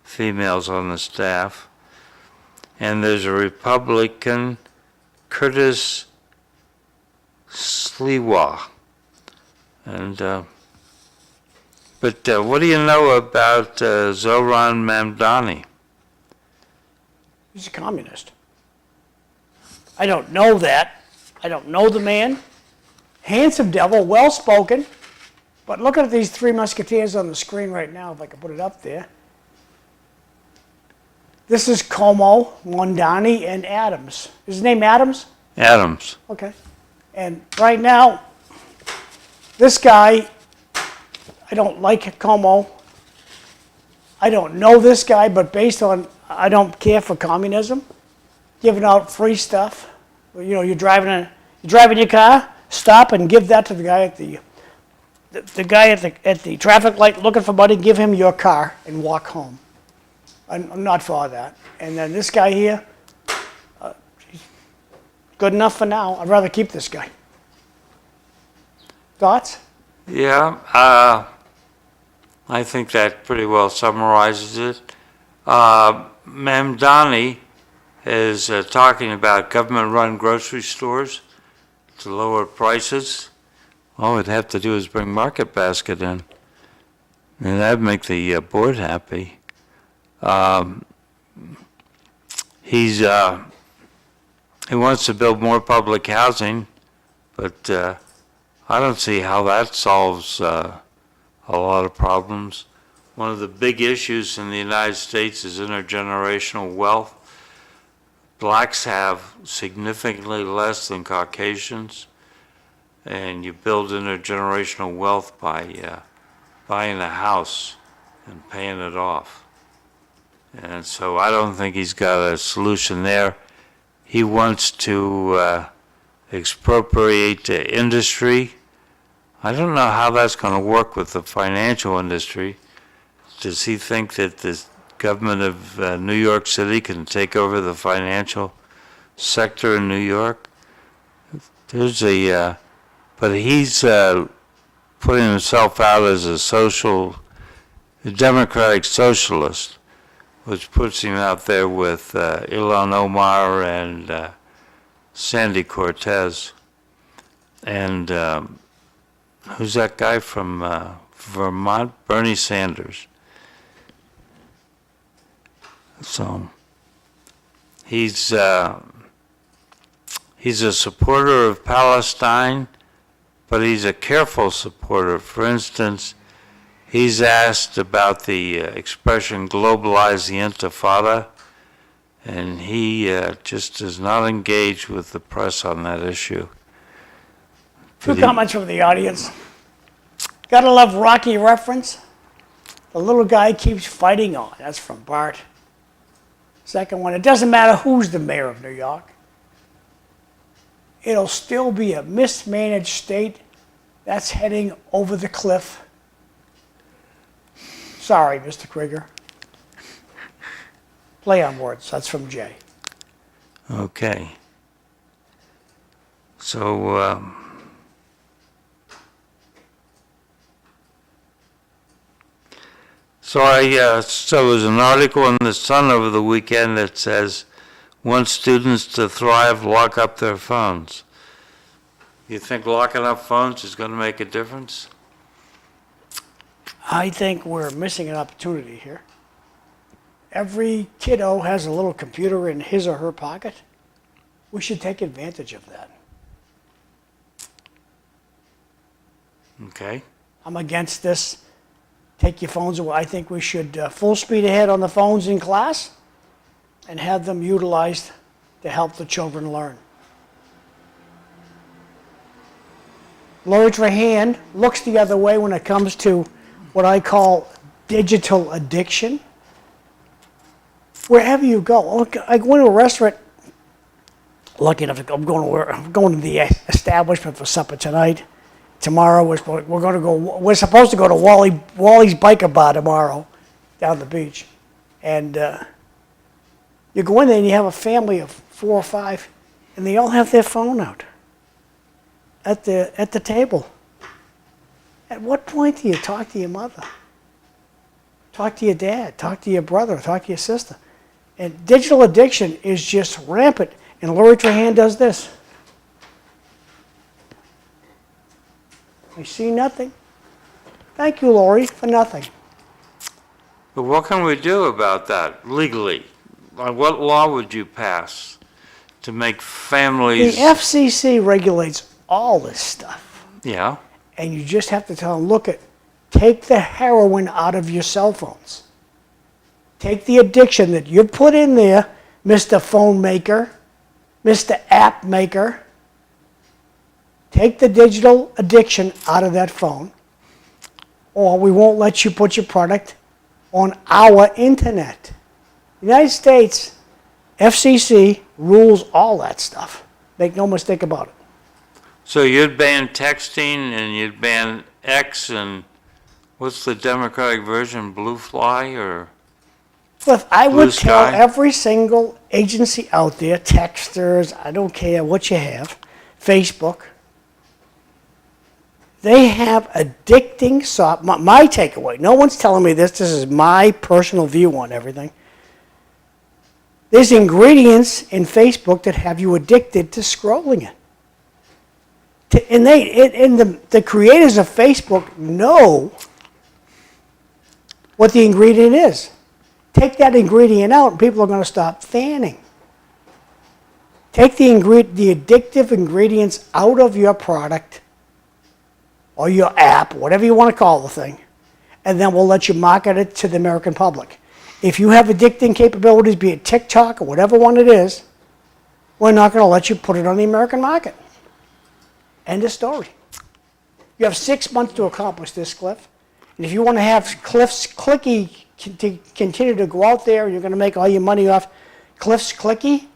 Speaker 4: females on the staff. And there's a Republican, Curtis Sliwa. And But what do you know about Zoran Mamdani?
Speaker 7: He's a communist. I don't know that. I don't know the man. Handsome devil, well-spoken. But look at these three musketeers on the screen right now, if I can put it up there. This is Como, Mondani, and Adams. Is his name Adams?
Speaker 4: Adams.
Speaker 7: Okay. And right now, this guy, I don't like Como. I don't know this guy, but based on, I don't care for communism, giving out free stuff. You know, you're driving your car, stop and give that to the guy at the guy at the traffic light looking for money, give him your car and walk home. I'm not for that. And then this guy here, he's good enough for now. I'd rather keep this guy. Thoughts?
Speaker 4: Yeah, I think that pretty well summarizes it. Mamdani is talking about government-run grocery stores to lower prices. All we'd have to do is bring Market Basket in, and that'd make the board happy. He wants to build more public housing, but I don't see how that solves a lot of problems. One of the big issues in the United States is intergenerational wealth. Blacks have significantly less than Caucasians, and you build intergenerational wealth by buying a house and paying it off. And so I don't think he's got a solution there. He wants to expropriate industry. I don't know how that's going to work with the financial industry. Does he think that the government of New York City can take over the financial sector in New York? But he's putting himself out as a democratic socialist, which puts him out there with Ilhan Omar and Sandy Cortez. And who's that guy from Vermont? Bernie Sanders. So he's a supporter of Palestine, but he's a careful supporter. For instance, he's asked about the expression globalize the intifada, and he just does not engage with the press on that issue.
Speaker 7: Two comments from the audience. Gotta love Rocky reference. The little guy keeps fighting on. That's from Bart. Second one, it doesn't matter who's the mayor of New York. It'll still be a mismanaged state that's heading over the cliff. Sorry, Mr. Krieger. Play on words. That's from Jay.
Speaker 4: Okay. So, so there's an article in the Sun over the weekend that says, want students to thrive, lock up their phones. You think locking up phones is going to make a difference?
Speaker 7: I think we're missing an opportunity here. Every kiddo has a little computer in his or her pocket. We should take advantage of that.
Speaker 4: Okay.
Speaker 7: I'm against this. Take your phones away. I think we should full speed ahead on the phones in class and have them utilized to help the children learn. Lori Trahan looks the other way when it comes to what I call digital addiction. Wherever you go, look, I go into a restaurant. Lucky enough, I'm going to the establishment for supper tonight. Tomorrow we're going to go. We're supposed to go to Wally's Biker Bar tomorrow, down the beach, and you go in there and you have a family of 4 or 5, and they all have their phone out at the table. At what point do you talk to your mother? Talk to your dad. Talk to your brother. Talk to your sister. And digital addiction is just rampant. And Lori Trahan does this. I see nothing. Thank you, Lori, for nothing.
Speaker 4: But what can we do about that legally? Like, what law would you pass to make
Speaker 7: The
Speaker 4: families?
Speaker 7: FCC regulates all this stuff.
Speaker 4: Yeah,
Speaker 7: And you just have to tell them, look, take the heroin out of your cell phones. Take the addiction that you put in there, Mr. Phone Maker, Mr. App Maker. Take the digital addiction out of that phone, or we won't let you put your product on our internet. United States, FCC rules all that stuff. Make no mistake about it.
Speaker 4: so you'd ban texting and you'd ban X and what's the Democratic version, Blue Fly or?
Speaker 7: Cliff, I
Speaker 4: Blue
Speaker 7: would tell
Speaker 4: Sky?
Speaker 7: every single agency out there, texters, I don't care what you have, Facebook, they have addicting my takeaway, no one's telling me this is my personal view on everything. There's ingredients in Facebook that have you addicted to scrolling it. And the creators of Facebook know what the ingredient is. Take that ingredient out and people are going to stop fanning. Take the addictive ingredients out of your product or your app, whatever you want to call the thing, and then we'll let you market it to the American public. If you have addicting capabilities, be it TikTok or whatever one it is, we're not going to let you put it on the American market. End of story. You have 6 months to accomplish this, Cliff. And if you want to have Cliff's Clicky to continue to go out there and you're going to make all your money off Cliff's Clicky,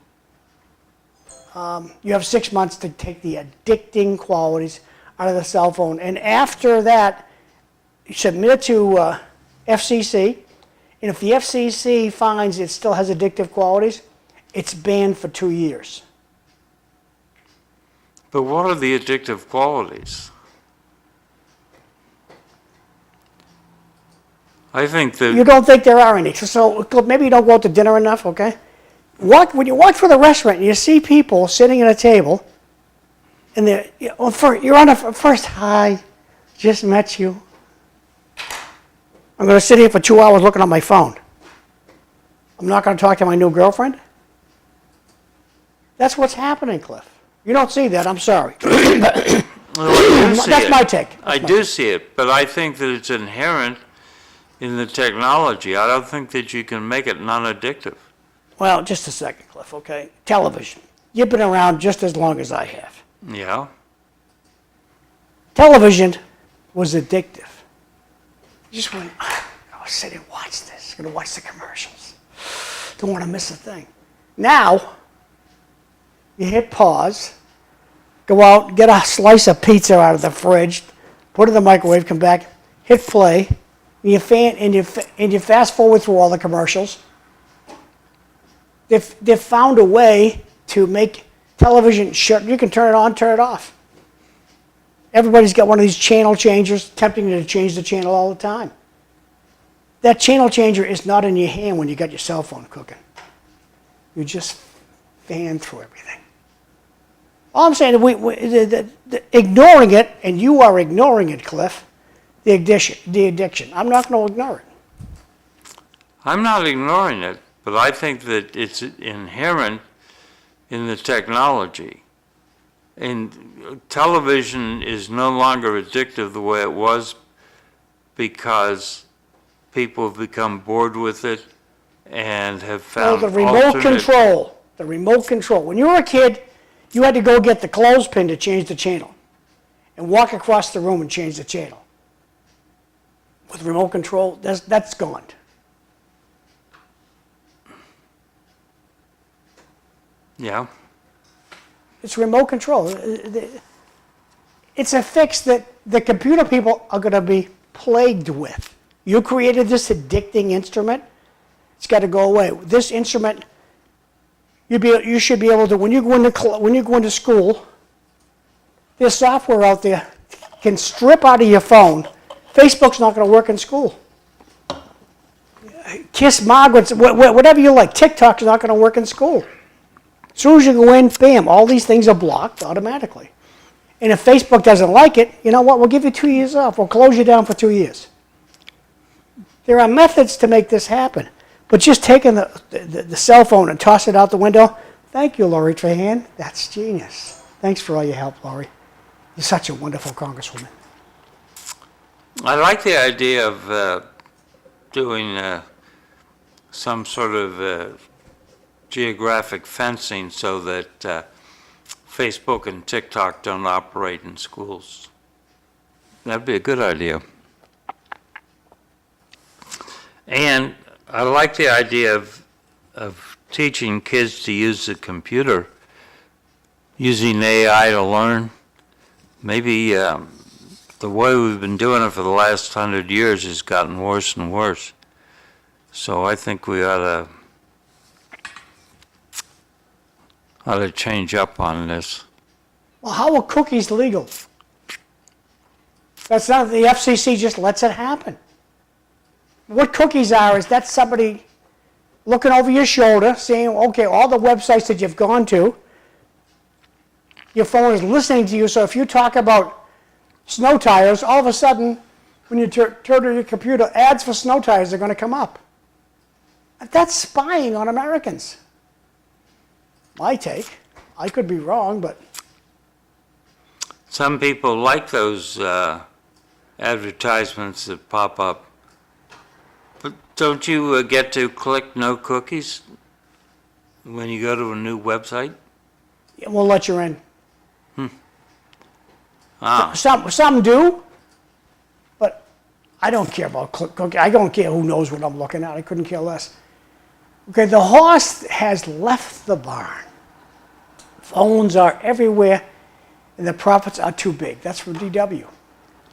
Speaker 7: you have 6 months to take the addicting qualities out of the cell phone. And after that, you submit it to FCC. And if the FCC finds it still has addictive qualities, it's banned for 2 years.
Speaker 4: But what are the addictive qualities? I think that.
Speaker 7: You don't think there are any. So maybe you don't go out to dinner enough, okay? When you walk through the restaurant and you see people sitting at a table, and you're on a first, hi, just met you. I'm going to sit here for 2 hours looking at my phone. I'm not going to talk to my new girlfriend? That's what's happening, Cliff. You don't see that, I'm sorry. That's my take.
Speaker 4: I do see it, but I think that it's inherent in the technology. I don't think that you can make it non-addictive.
Speaker 7: Well, just a second, Cliff, okay? Television. You've been around just as long as I have.
Speaker 4: Yeah.
Speaker 7: Television was addictive. You just went, I'll sit and watch this. I'm going to watch the commercials. Don't want to miss a thing. Now, you hit pause, go out, get a slice of pizza out of the fridge, put it in the microwave, come back, hit play, and you fast forward through all the commercials. They've found a way to make television shut. You can turn it on, turn it off. Everybody's got one of these channel changers, tempting you to change the channel all the time. That channel changer is not in your hand when you got your cell phone cooking. You just fan through everything. All I'm saying is ignoring it, and you are ignoring it, Cliff, the addiction. I'm not going to ignore it.
Speaker 4: I'm not ignoring it, but I think that it's inherent in the technology. And television is no longer addictive the way it was because people have become bored with it and have found
Speaker 7: the remote control. The remote control. When you were a kid, you had to go get the clothespin to change the channel and walk across the room and change the channel. With remote control, that's gone.
Speaker 4: Yeah.
Speaker 7: It's remote control. It's a fix that the computer people are going to be plagued with. You created this addicting instrument. It's got to go away. This instrument, you should be able to, when you go into school, there's software out there can strip out of your phone. Facebook's not going to work in school. Kiss Margaret's, whatever you like. TikTok's not going to work in school. As soon as you go in, bam, all these things are blocked automatically. And if Facebook doesn't like it, you know what? We'll give you 2 years off. We'll close you down for 2 years. There are methods to make this happen. But just taking the cell phone and toss it out the window, thank you, Lori Trahan. That's genius. Thanks for all your help, Lori. You're such a wonderful congresswoman.
Speaker 4: I like the idea of doing some sort of geographic fencing so that Facebook and TikTok don't operate in schools. That'd be a good idea. And I like the idea of teaching kids to use the computer, using AI to learn. Maybe the way we've been doing it for the last 100 years has gotten worse and worse. So I think we ought to change up on this.
Speaker 7: Well, how are cookies legal? That's not, the FCC just lets it happen. What cookies are is that's somebody looking over your shoulder, saying, okay, all the websites that you've gone to, your phone is listening to you, so if you talk about snow tires, all of a sudden, when you turn to your computer, ads for snow tires are going to come up. That's spying on Americans. My take. I could be wrong, but...
Speaker 4: Some people like those advertisements that pop up. But don't you get to click no cookies when you go to a new website?
Speaker 7: Yeah, we'll let you in.
Speaker 4: Ah.
Speaker 7: Some do, but I don't care about cookies. I don't care who knows what I'm looking at. I couldn't care less. Okay, the horse has left the barn. Phones are everywhere, and the profits are too big. That's from DW.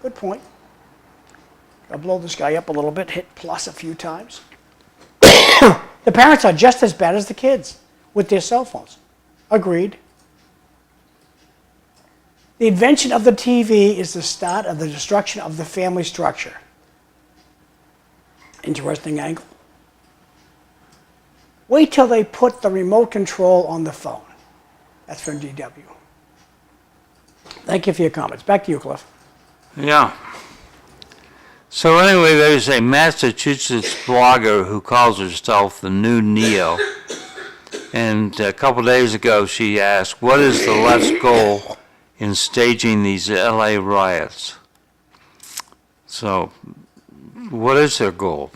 Speaker 7: Good point. I'll blow this guy up a little bit, hit plus a few times. The parents are just as bad as the kids with their cell phones. Agreed. The invention of the TV is the start of the destruction of the family structure. Interesting angle. Wait till they put the remote control on the phone. That's from DW. Thank you for your comments. Back to you, Cliff.
Speaker 4: Yeah. So anyway, there's a Massachusetts blogger who calls herself the New Neo. And a couple days ago, she asked, what is the left's goal in staging these LA riots? So, what is their goal?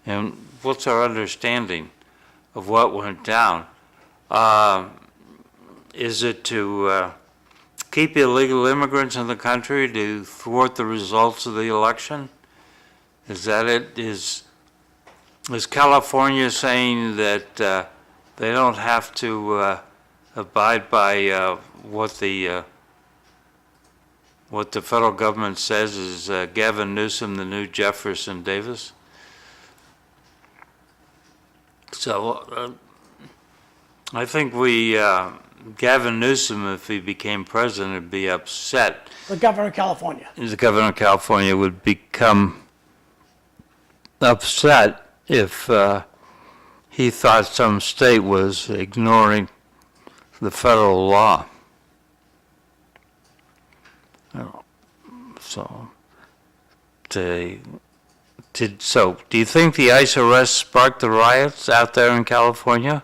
Speaker 4: And what's our understanding of what went down? Is it to keep illegal immigrants in the country, to thwart the results of the election? Is that it? Is California saying that they don't have to abide by what the federal government says is Gavin Newsom, the new Jefferson Davis? So I think Gavin Newsom, if he became president, would be upset.
Speaker 7: The governor of California.
Speaker 4: The governor of California would become upset if he thought some state was ignoring the federal law. So, do you think the ICE arrest sparked the riots out there in California?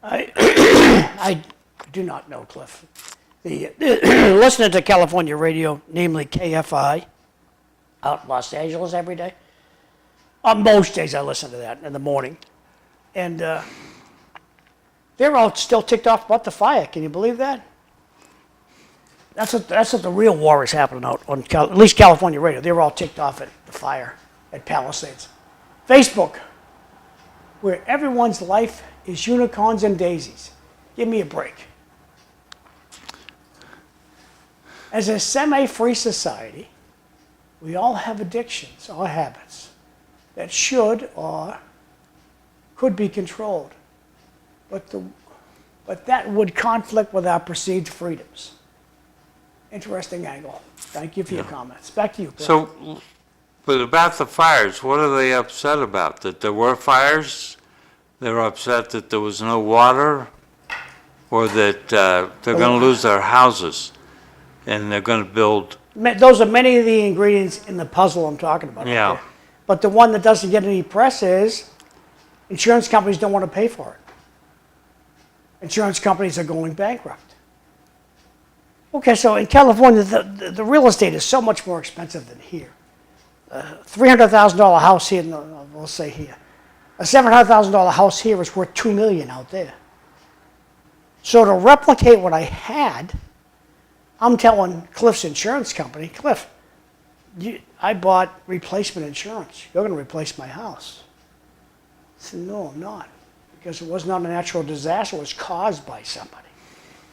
Speaker 7: I do not know, Cliff. Listening to California radio, namely KFI, out in Los Angeles every day. On most days I listen to that in the morning. And they're all still ticked off about the fire. Can you believe that? That's what the real war is happening out on at least California radio. They were all ticked off at the fire at Palisades. Facebook, where everyone's life is unicorns and daisies. Give me a break. As a semi-free society, we all have addictions or habits that should or could be controlled. But that would conflict with our perceived freedoms. Interesting angle. Thank you for your comments. Back to you, Bill.
Speaker 4: So, but about the fires, what are they upset about? That there were fires? They're upset that there was no water? or that they're going to lose their houses and they're going to build.
Speaker 7: Those are many of the ingredients in the puzzle I'm talking about.
Speaker 4: Yeah.
Speaker 7: Okay? But the one that doesn't get any press is insurance companies don't want to pay for it. Insurance companies are going bankrupt. Okay, so in California, the real estate is so much more expensive than here. $300,000 house here, no, we'll say here. A $700,000 house here is worth $2 million out there. So to replicate what I had, I'm telling Cliff's insurance company, Cliff, I bought replacement insurance. You're going to replace my house. I said, no, I'm not, because it was not a natural disaster. It was caused by somebody.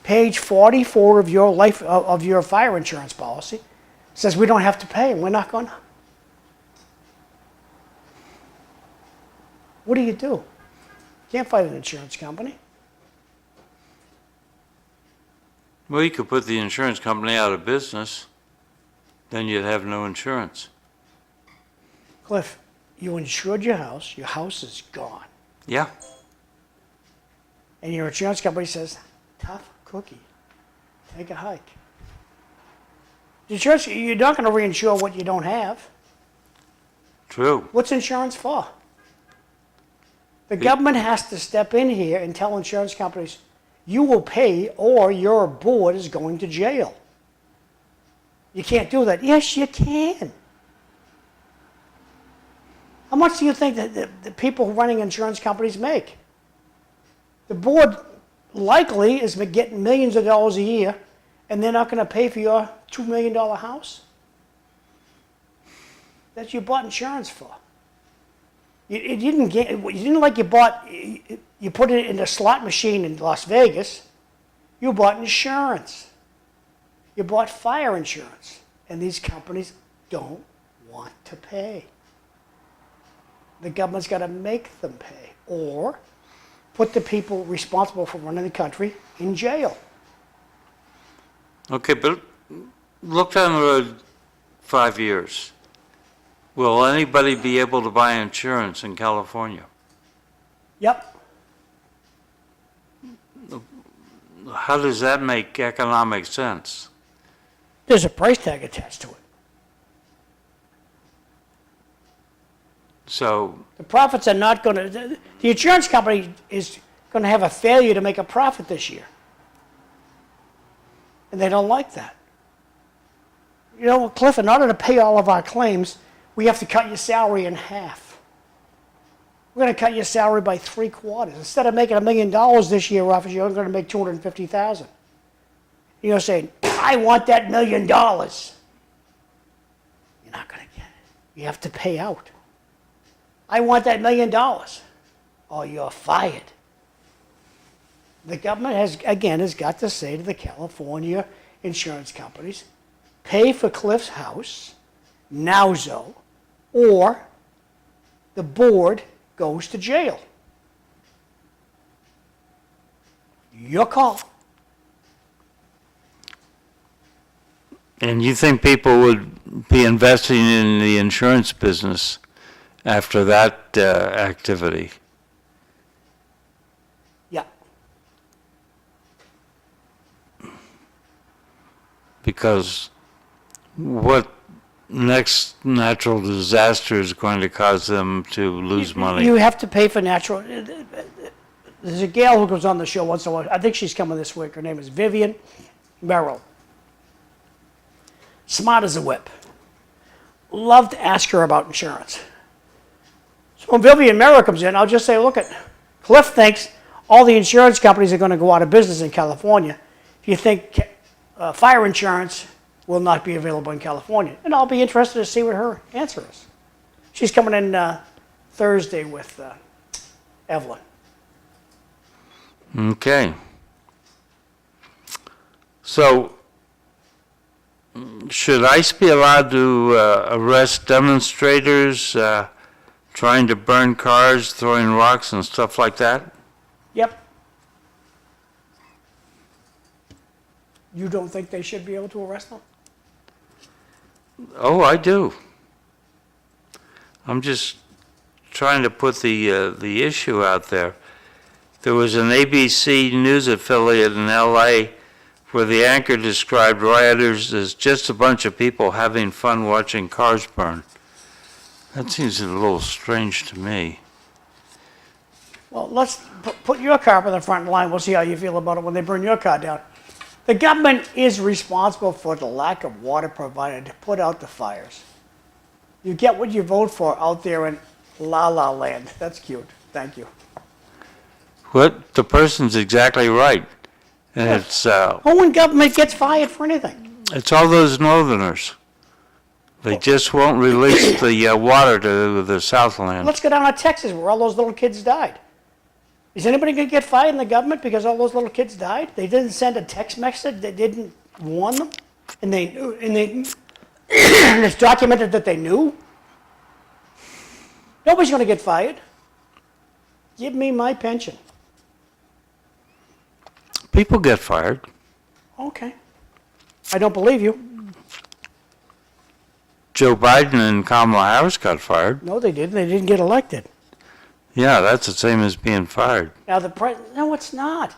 Speaker 7: Page 44 of your of your fire insurance policy says we don't have to pay, and we're not going to. What do? You can't fight an insurance company.
Speaker 4: Well, you could put the insurance company out of business. Then you'd have no insurance.
Speaker 7: Cliff, you insured your house is gone.
Speaker 4: Yeah.
Speaker 7: And your insurance company says, tough cookie, take a hike. Insurance, you're not going to reinsure what you don't have.
Speaker 4: True.
Speaker 7: What's insurance for? The government has to step in here and tell insurance companies, you will pay or your board is going to jail. You can't do that. Yes, you can. How much do you think that the people running insurance companies make? The board likely is getting millions of dollars a year, and they're not going to pay for your $2 million house? That you bought insurance for. You didn't like you put it in a slot machine in Las Vegas. You bought insurance. You bought fire insurance. And these companies don't want to pay. The government's got to make them pay, or put the people responsible for running the country in jail.
Speaker 4: Okay, but look down the road 5 years. Will anybody be able to buy insurance in California?
Speaker 7: Yep.
Speaker 4: How does that make economic sense?
Speaker 7: There's a price tag attached to it.
Speaker 4: So,
Speaker 7: The profits are not going to, the insurance company is going to have a failure to make a profit this year. And they don't like that. You know, Cliff, in order to pay all of our claims, we have to cut your salary in half. We're going to cut your salary by 3/4. Instead of making $1 million this year, Ralph, you're going to make $250,000. You're saying, I want that $1 million. You're not going to get it. You have to pay out. I want that $1 million. Oh, you're fired. The government has got to say to the California insurance companies, pay for Cliff's house, nowzo, or the board goes to jail. Your call.
Speaker 4: and you think people would be investing in the insurance business after that activity?
Speaker 7: Yeah.
Speaker 4: Because what next natural disaster is going to cause them to lose money?
Speaker 7: You have to pay for natural. There's a gal who goes on the show once in a while. I think she's coming this week. Her name is Vivian Merrill. Smart as a whip. Love to ask her about insurance. So when Vivian Merrill comes in, I'll just say, look, Cliff thinks all the insurance companies are going to go out of business in California. If you think fire insurance will not be available in California. And I'll be interested to see what her answer is. She's coming in Thursday with Evelyn.
Speaker 4: Okay. So, should ICE be allowed to arrest demonstrators trying to burn cars, throwing rocks and stuff like that?
Speaker 7: Yep. You don't think they should be able to arrest them?
Speaker 4: Oh, I do. I'm just trying to put the issue out there. There was an ABC News affiliate in LA where the anchor described rioters as just a bunch of people having fun watching cars burn. That seems a little strange to me.
Speaker 7: Well, let's put your car up in the front line. We'll see how you feel about it when they burn your car down. The government is responsible for the lack of water provided to put out the fires. You get what you vote for out there in La La Land. That's cute. Thank you.
Speaker 4: What? The person's exactly right. And
Speaker 7: Who in government gets fired for anything?
Speaker 4: it's all those northerners. They just won't release the water to the Southland.
Speaker 7: Let's go down to Texas where all those little kids died. Is anybody going to get fired in the government because all those little kids died? They didn't send a text message. They didn't warn them, and and it's documented that they knew. Nobody's going to get fired. Give me my pension.
Speaker 4: People get fired.
Speaker 7: Okay. I don't believe you.
Speaker 4: Joe Biden and Kamala Harris got fired.
Speaker 7: No, they didn't. They didn't get elected.
Speaker 4: Yeah, that's the same as being fired.
Speaker 7: Now no, it's not.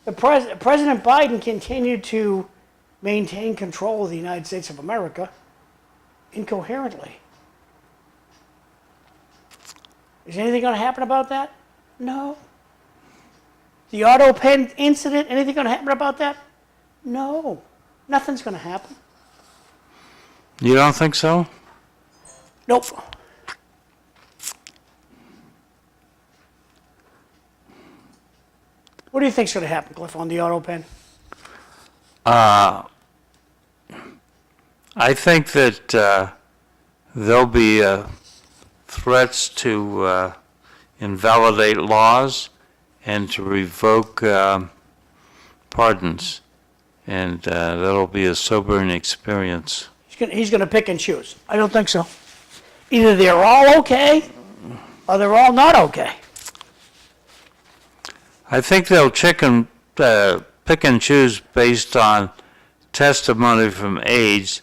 Speaker 7: President Biden continued to maintain control of the United States of America incoherently. Is anything going to happen about that? No. The auto pen incident, anything going to happen about that? No. Nothing's going to happen.
Speaker 4: You don't think so?
Speaker 7: Nope. What do you think's going to happen, Cliff, on the auto pen?
Speaker 4: I think that there'll be threats to invalidate laws and to revoke pardons, and that'll be a sobering experience.
Speaker 7: He's going to pick and choose. I don't think so. Either they're all okay or they're all not okay.
Speaker 4: I think they'll pick and choose based on testimony from aides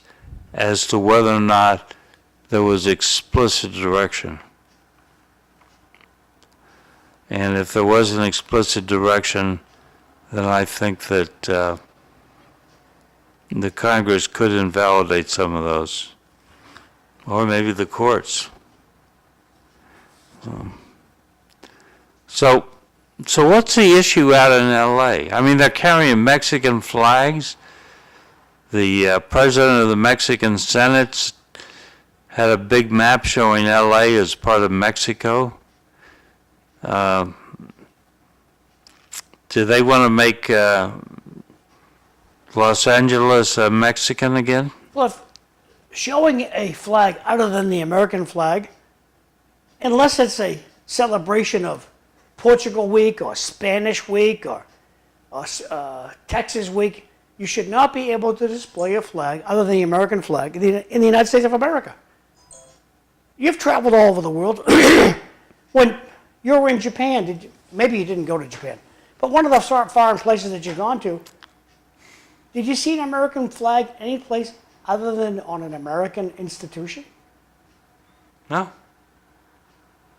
Speaker 4: as to whether or not there was explicit direction. And if there was an explicit direction, then I think that the Congress could invalidate some of those, or maybe the courts. So what's the issue out in LA? I mean, they're carrying Mexican flags. The president of the Mexican Senate had a big map showing LA as part of Mexico. Do they want to make Los Angeles Mexican again?
Speaker 7: Well, if showing a flag other than the American flag, unless it's a celebration of Portugal Week or Spanish Week or Texas Week, you should not be able to display a flag other than the American flag in the United States of America. You've traveled all over the world. When you were in Japan, maybe you didn't go to Japan, but one of the foreign places that you've gone to, did you see an American flag any place other than on an American institution?
Speaker 4: No.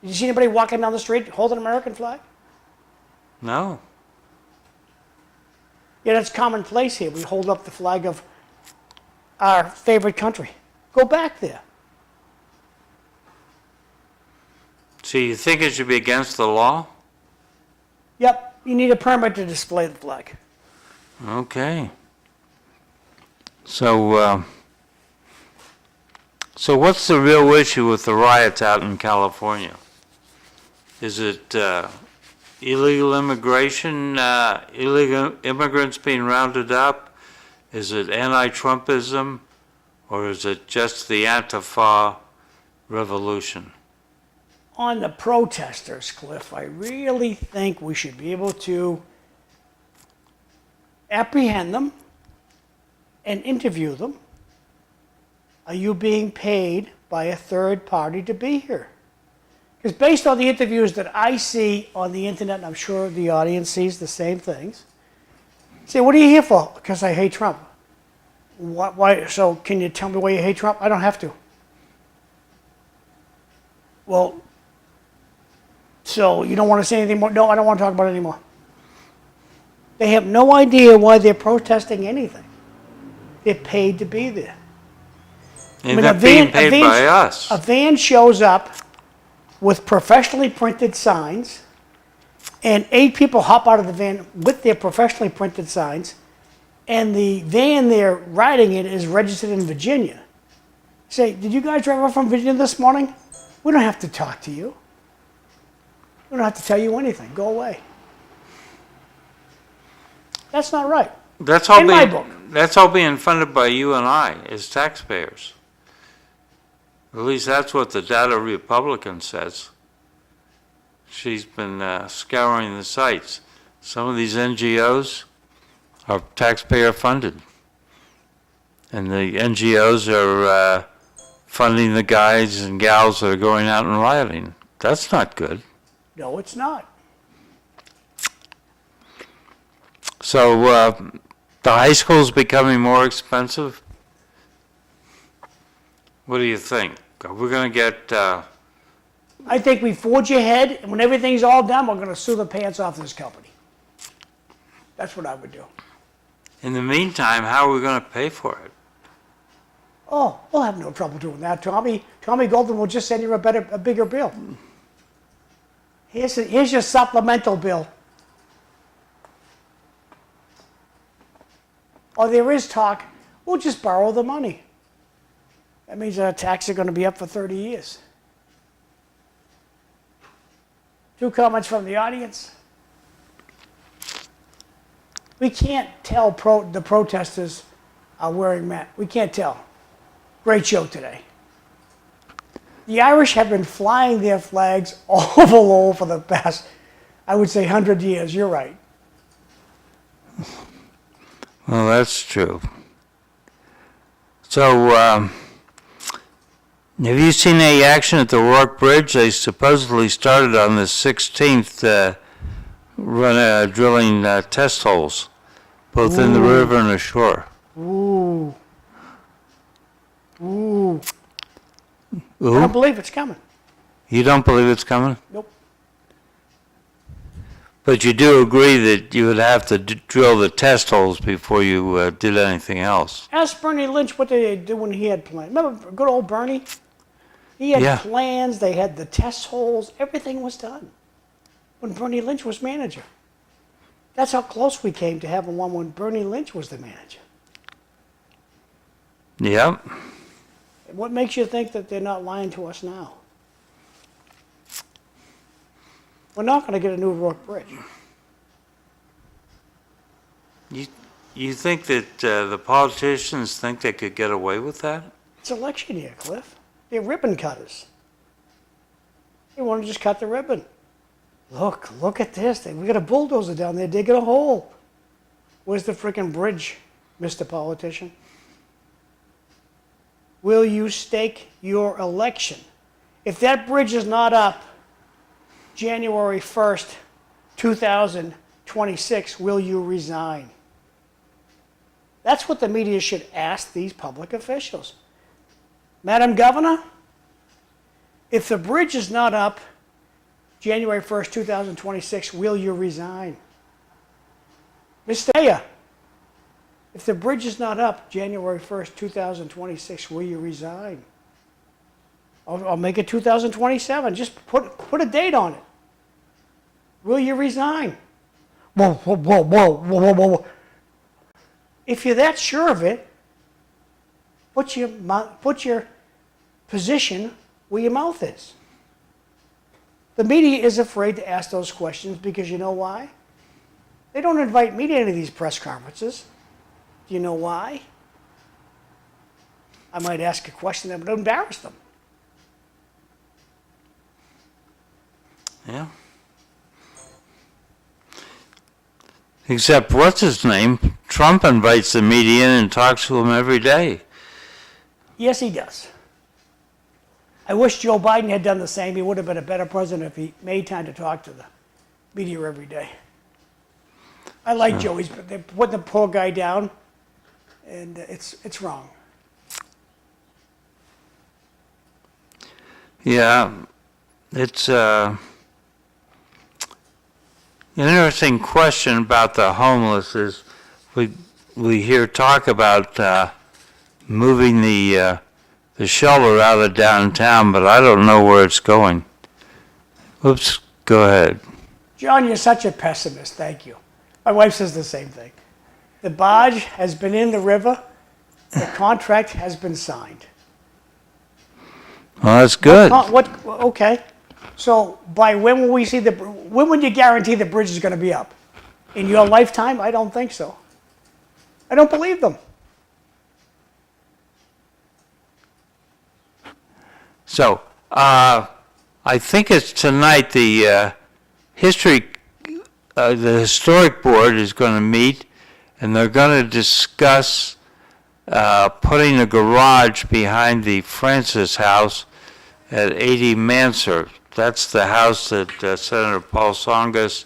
Speaker 7: Did you see anybody walking down the street holding an American flag?
Speaker 4: No.
Speaker 7: Yeah, that's commonplace here. We hold up the flag of our favorite country. Go back there.
Speaker 4: So you think it should be against the law?
Speaker 7: Yep, you need a permit to display the flag.
Speaker 4: Okay. So what's the real issue with the riots out in California? Is it illegal immigration, illegal immigrants being rounded up? Is it anti-Trumpism? Or is it just the Antifa revolution?
Speaker 7: On the protesters, Cliff, I really think we should be able to apprehend them and interview them. Are you being paid by a third party to be here? Because based on the interviews that I see on the internet, and I'm sure the audience sees the same things, say, what are you here for? Because I hate Trump. Why? So can you tell me why you hate Trump? I don't have to. Well, So you don't want to say anything more? No, I don't want to talk about it anymore. They have no idea why they're protesting anything. They're paid to be there.
Speaker 4: And they're being paid by us.
Speaker 7: A van shows up with professionally printed signs, and 8 people hop out of the van with their professionally printed signs, and the van they're riding in is registered in Virginia. Say, did you guys drive up from Virginia this morning? We don't have to talk to you. We don't have to tell you anything. Go away. That's not right.
Speaker 4: That's all
Speaker 7: In my book.
Speaker 4: That's all being funded by you and I as taxpayers. At least that's what the Data Republican says. She's been scouring the sites. Some of these NGOs are taxpayer funded. And the NGOs are funding the guys and gals that are going out and rioting. That's not good.
Speaker 7: No, it's not.
Speaker 4: So the high school's becoming more expensive. What do you think? Are we going to get...
Speaker 7: I think we forge ahead, and when everything's all done, we're going to sue the pants off this company. That's what I would do.
Speaker 4: In the meantime, how are we going to pay for it?
Speaker 7: Oh, we'll have no trouble doing that, Tommy. Tommy Golden will just send you a bigger bill. Here's your supplemental bill. Or there is talk, we'll just borrow the money. That means our taxes are going to be up for 30 years. 2 comments from the audience. We can't tell the protesters are wearing masks. We can't tell. Great show today. The Irish have been flying their flags all over Lowell for the past, I would say, 100 years. You're right.
Speaker 4: Well, that's true. So, have you seen any action at the Rourke Bridge? They supposedly started on the 16th drilling test holes, both in the river and the shore.
Speaker 7: Ooh. Ooh. I
Speaker 4: Ooh?
Speaker 7: don't believe it's coming.
Speaker 4: You don't believe it's coming?
Speaker 7: Nope.
Speaker 4: But you do agree that you would have to drill the test holes before you did anything else.
Speaker 7: Ask Bernie Lynch what they did when he had plans. Remember good old Bernie? He had plans, they had the test holes, everything was done when Bernie Lynch was manager. That's how close we came to having one when Bernie Lynch was the manager.
Speaker 4: Yep.
Speaker 7: What makes you think that they're not lying to us now? We're not going to get a new Rourke Bridge.
Speaker 4: You think that the politicians think they could get away with that?
Speaker 7: It's election year, Cliff. They're ribbon cutters. They want to just cut the ribbon. Look at this. We got a bulldozer down there digging a hole. Where's the freaking bridge, Mr. Politician? Will you stake your election? If that bridge is not up January 1st, 2026, will you resign? That's what the media should ask these public officials. Madam Governor, if the bridge is not up January 1st, 2026, will you resign? Mr. Mayor, if the bridge is not up January 1st, 2026, will you resign? I'll make it 2027. Just put a date on it. Will you resign? Whoa. If you're that sure of it, put your position where your mouth is. The media is afraid to ask those questions because you know why? They don't invite me to any of these press conferences. Do you know why? I might ask a question that would embarrass them.
Speaker 4: Yeah. Except, what's his name? Trump invites the media in and talks to them every day.
Speaker 7: Yes, he does. I wish Joe Biden had done the same. He would have been a better president if he made time to talk to the media every day. I like Joe. They're putting the poor guy down, and it's wrong.
Speaker 4: Yeah, it's interesting question about the homeless is we hear talk about moving the shelter out of downtown, but I don't know where it's going. Oops, go ahead.
Speaker 7: John, you're such a pessimist. Thank you. My wife says the same thing. The barge has been in the river. The contract has been signed.
Speaker 4: Well, that's good.
Speaker 7: Okay. So by when will we see when would you guarantee the bridge is going to be up? In your lifetime? I don't think so. I don't believe them.
Speaker 4: So, I think it's tonight the historic board is going to meet, and they're going to discuss putting a garage behind the Francis house at 80 Mansard. That's the house that Senator Paul Tsongas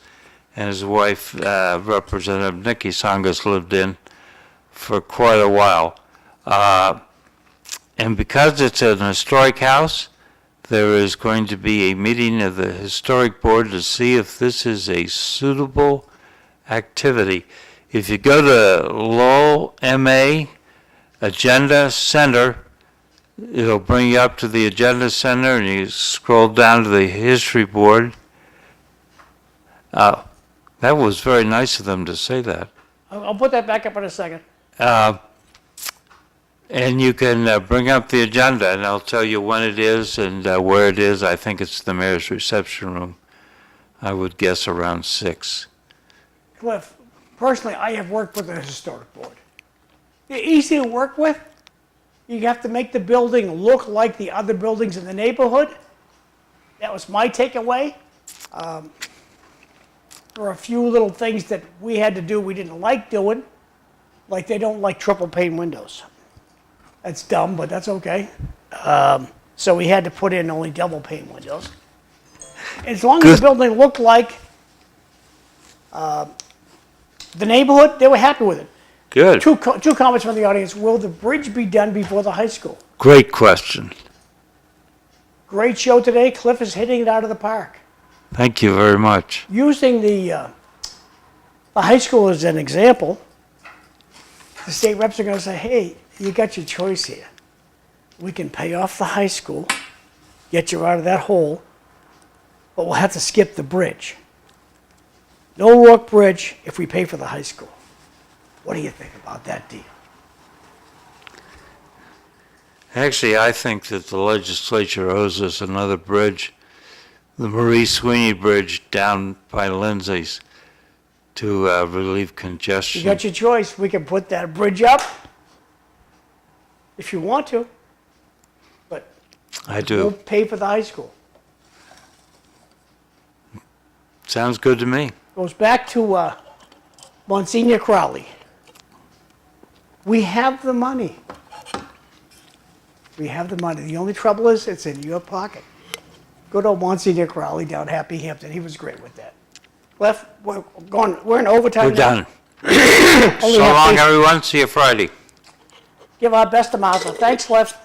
Speaker 4: and his wife, Representative Nikki Tsongas, lived in for quite a while. And because it's an historic house, there is going to be a meeting of the historic board to see if this is a suitable activity. If you go to Lowell MA Agenda Center, it'll bring you up to the Agenda Center, and you scroll down to the history board. That was very nice of them to say that.
Speaker 7: I'll put that back up in a second.
Speaker 4: And you can bring up the agenda, and I'll tell you when it is and where it is. I think it's the mayor's reception room. I would guess around 6.
Speaker 7: Cliff, personally, I have worked with the historic board. They're easy to work with. You have to make the building look like the other buildings in the neighborhood. That was my takeaway. There were a few little things that we had to do we didn't like doing, like they don't like triple pane windows. That's dumb, but that's okay. So we had to put in only double pane windows. As long as the building looked like the neighborhood, they were happy with it.
Speaker 4: Good.
Speaker 7: Two comments from the audience. Will the bridge be done before the high school?
Speaker 4: Great question.
Speaker 7: Great show today. Cliff is hitting it out of the park.
Speaker 4: Thank you very much.
Speaker 7: Using the high school as an example, the state reps are going to say, hey, you got your choice here. We can pay off the high school, get you out of that hole, but we'll have to skip the bridge. No Rourke Bridge if we pay for the high school. What do you think about that deal?
Speaker 4: Actually, I think that the legislature owes us another bridge, the Marie Sweeney Bridge down by Lindsay's, to relieve congestion.
Speaker 7: You got your choice. We can put that bridge up if you want to, but
Speaker 4: I do.
Speaker 7: we'll pay for the high school.
Speaker 4: Sounds good to me.
Speaker 7: Goes back to Monsignor Crowley. We have the money. We have the money. The only trouble is it's in your pocket. Good old Monsignor Crowley down Happy Hampton. He was great with that. Cliff, we're in overtime.
Speaker 4: We're
Speaker 7: now.
Speaker 4: done. So long, everyone. See you Friday.
Speaker 7: Give our best to Martha. Thanks, Cliff.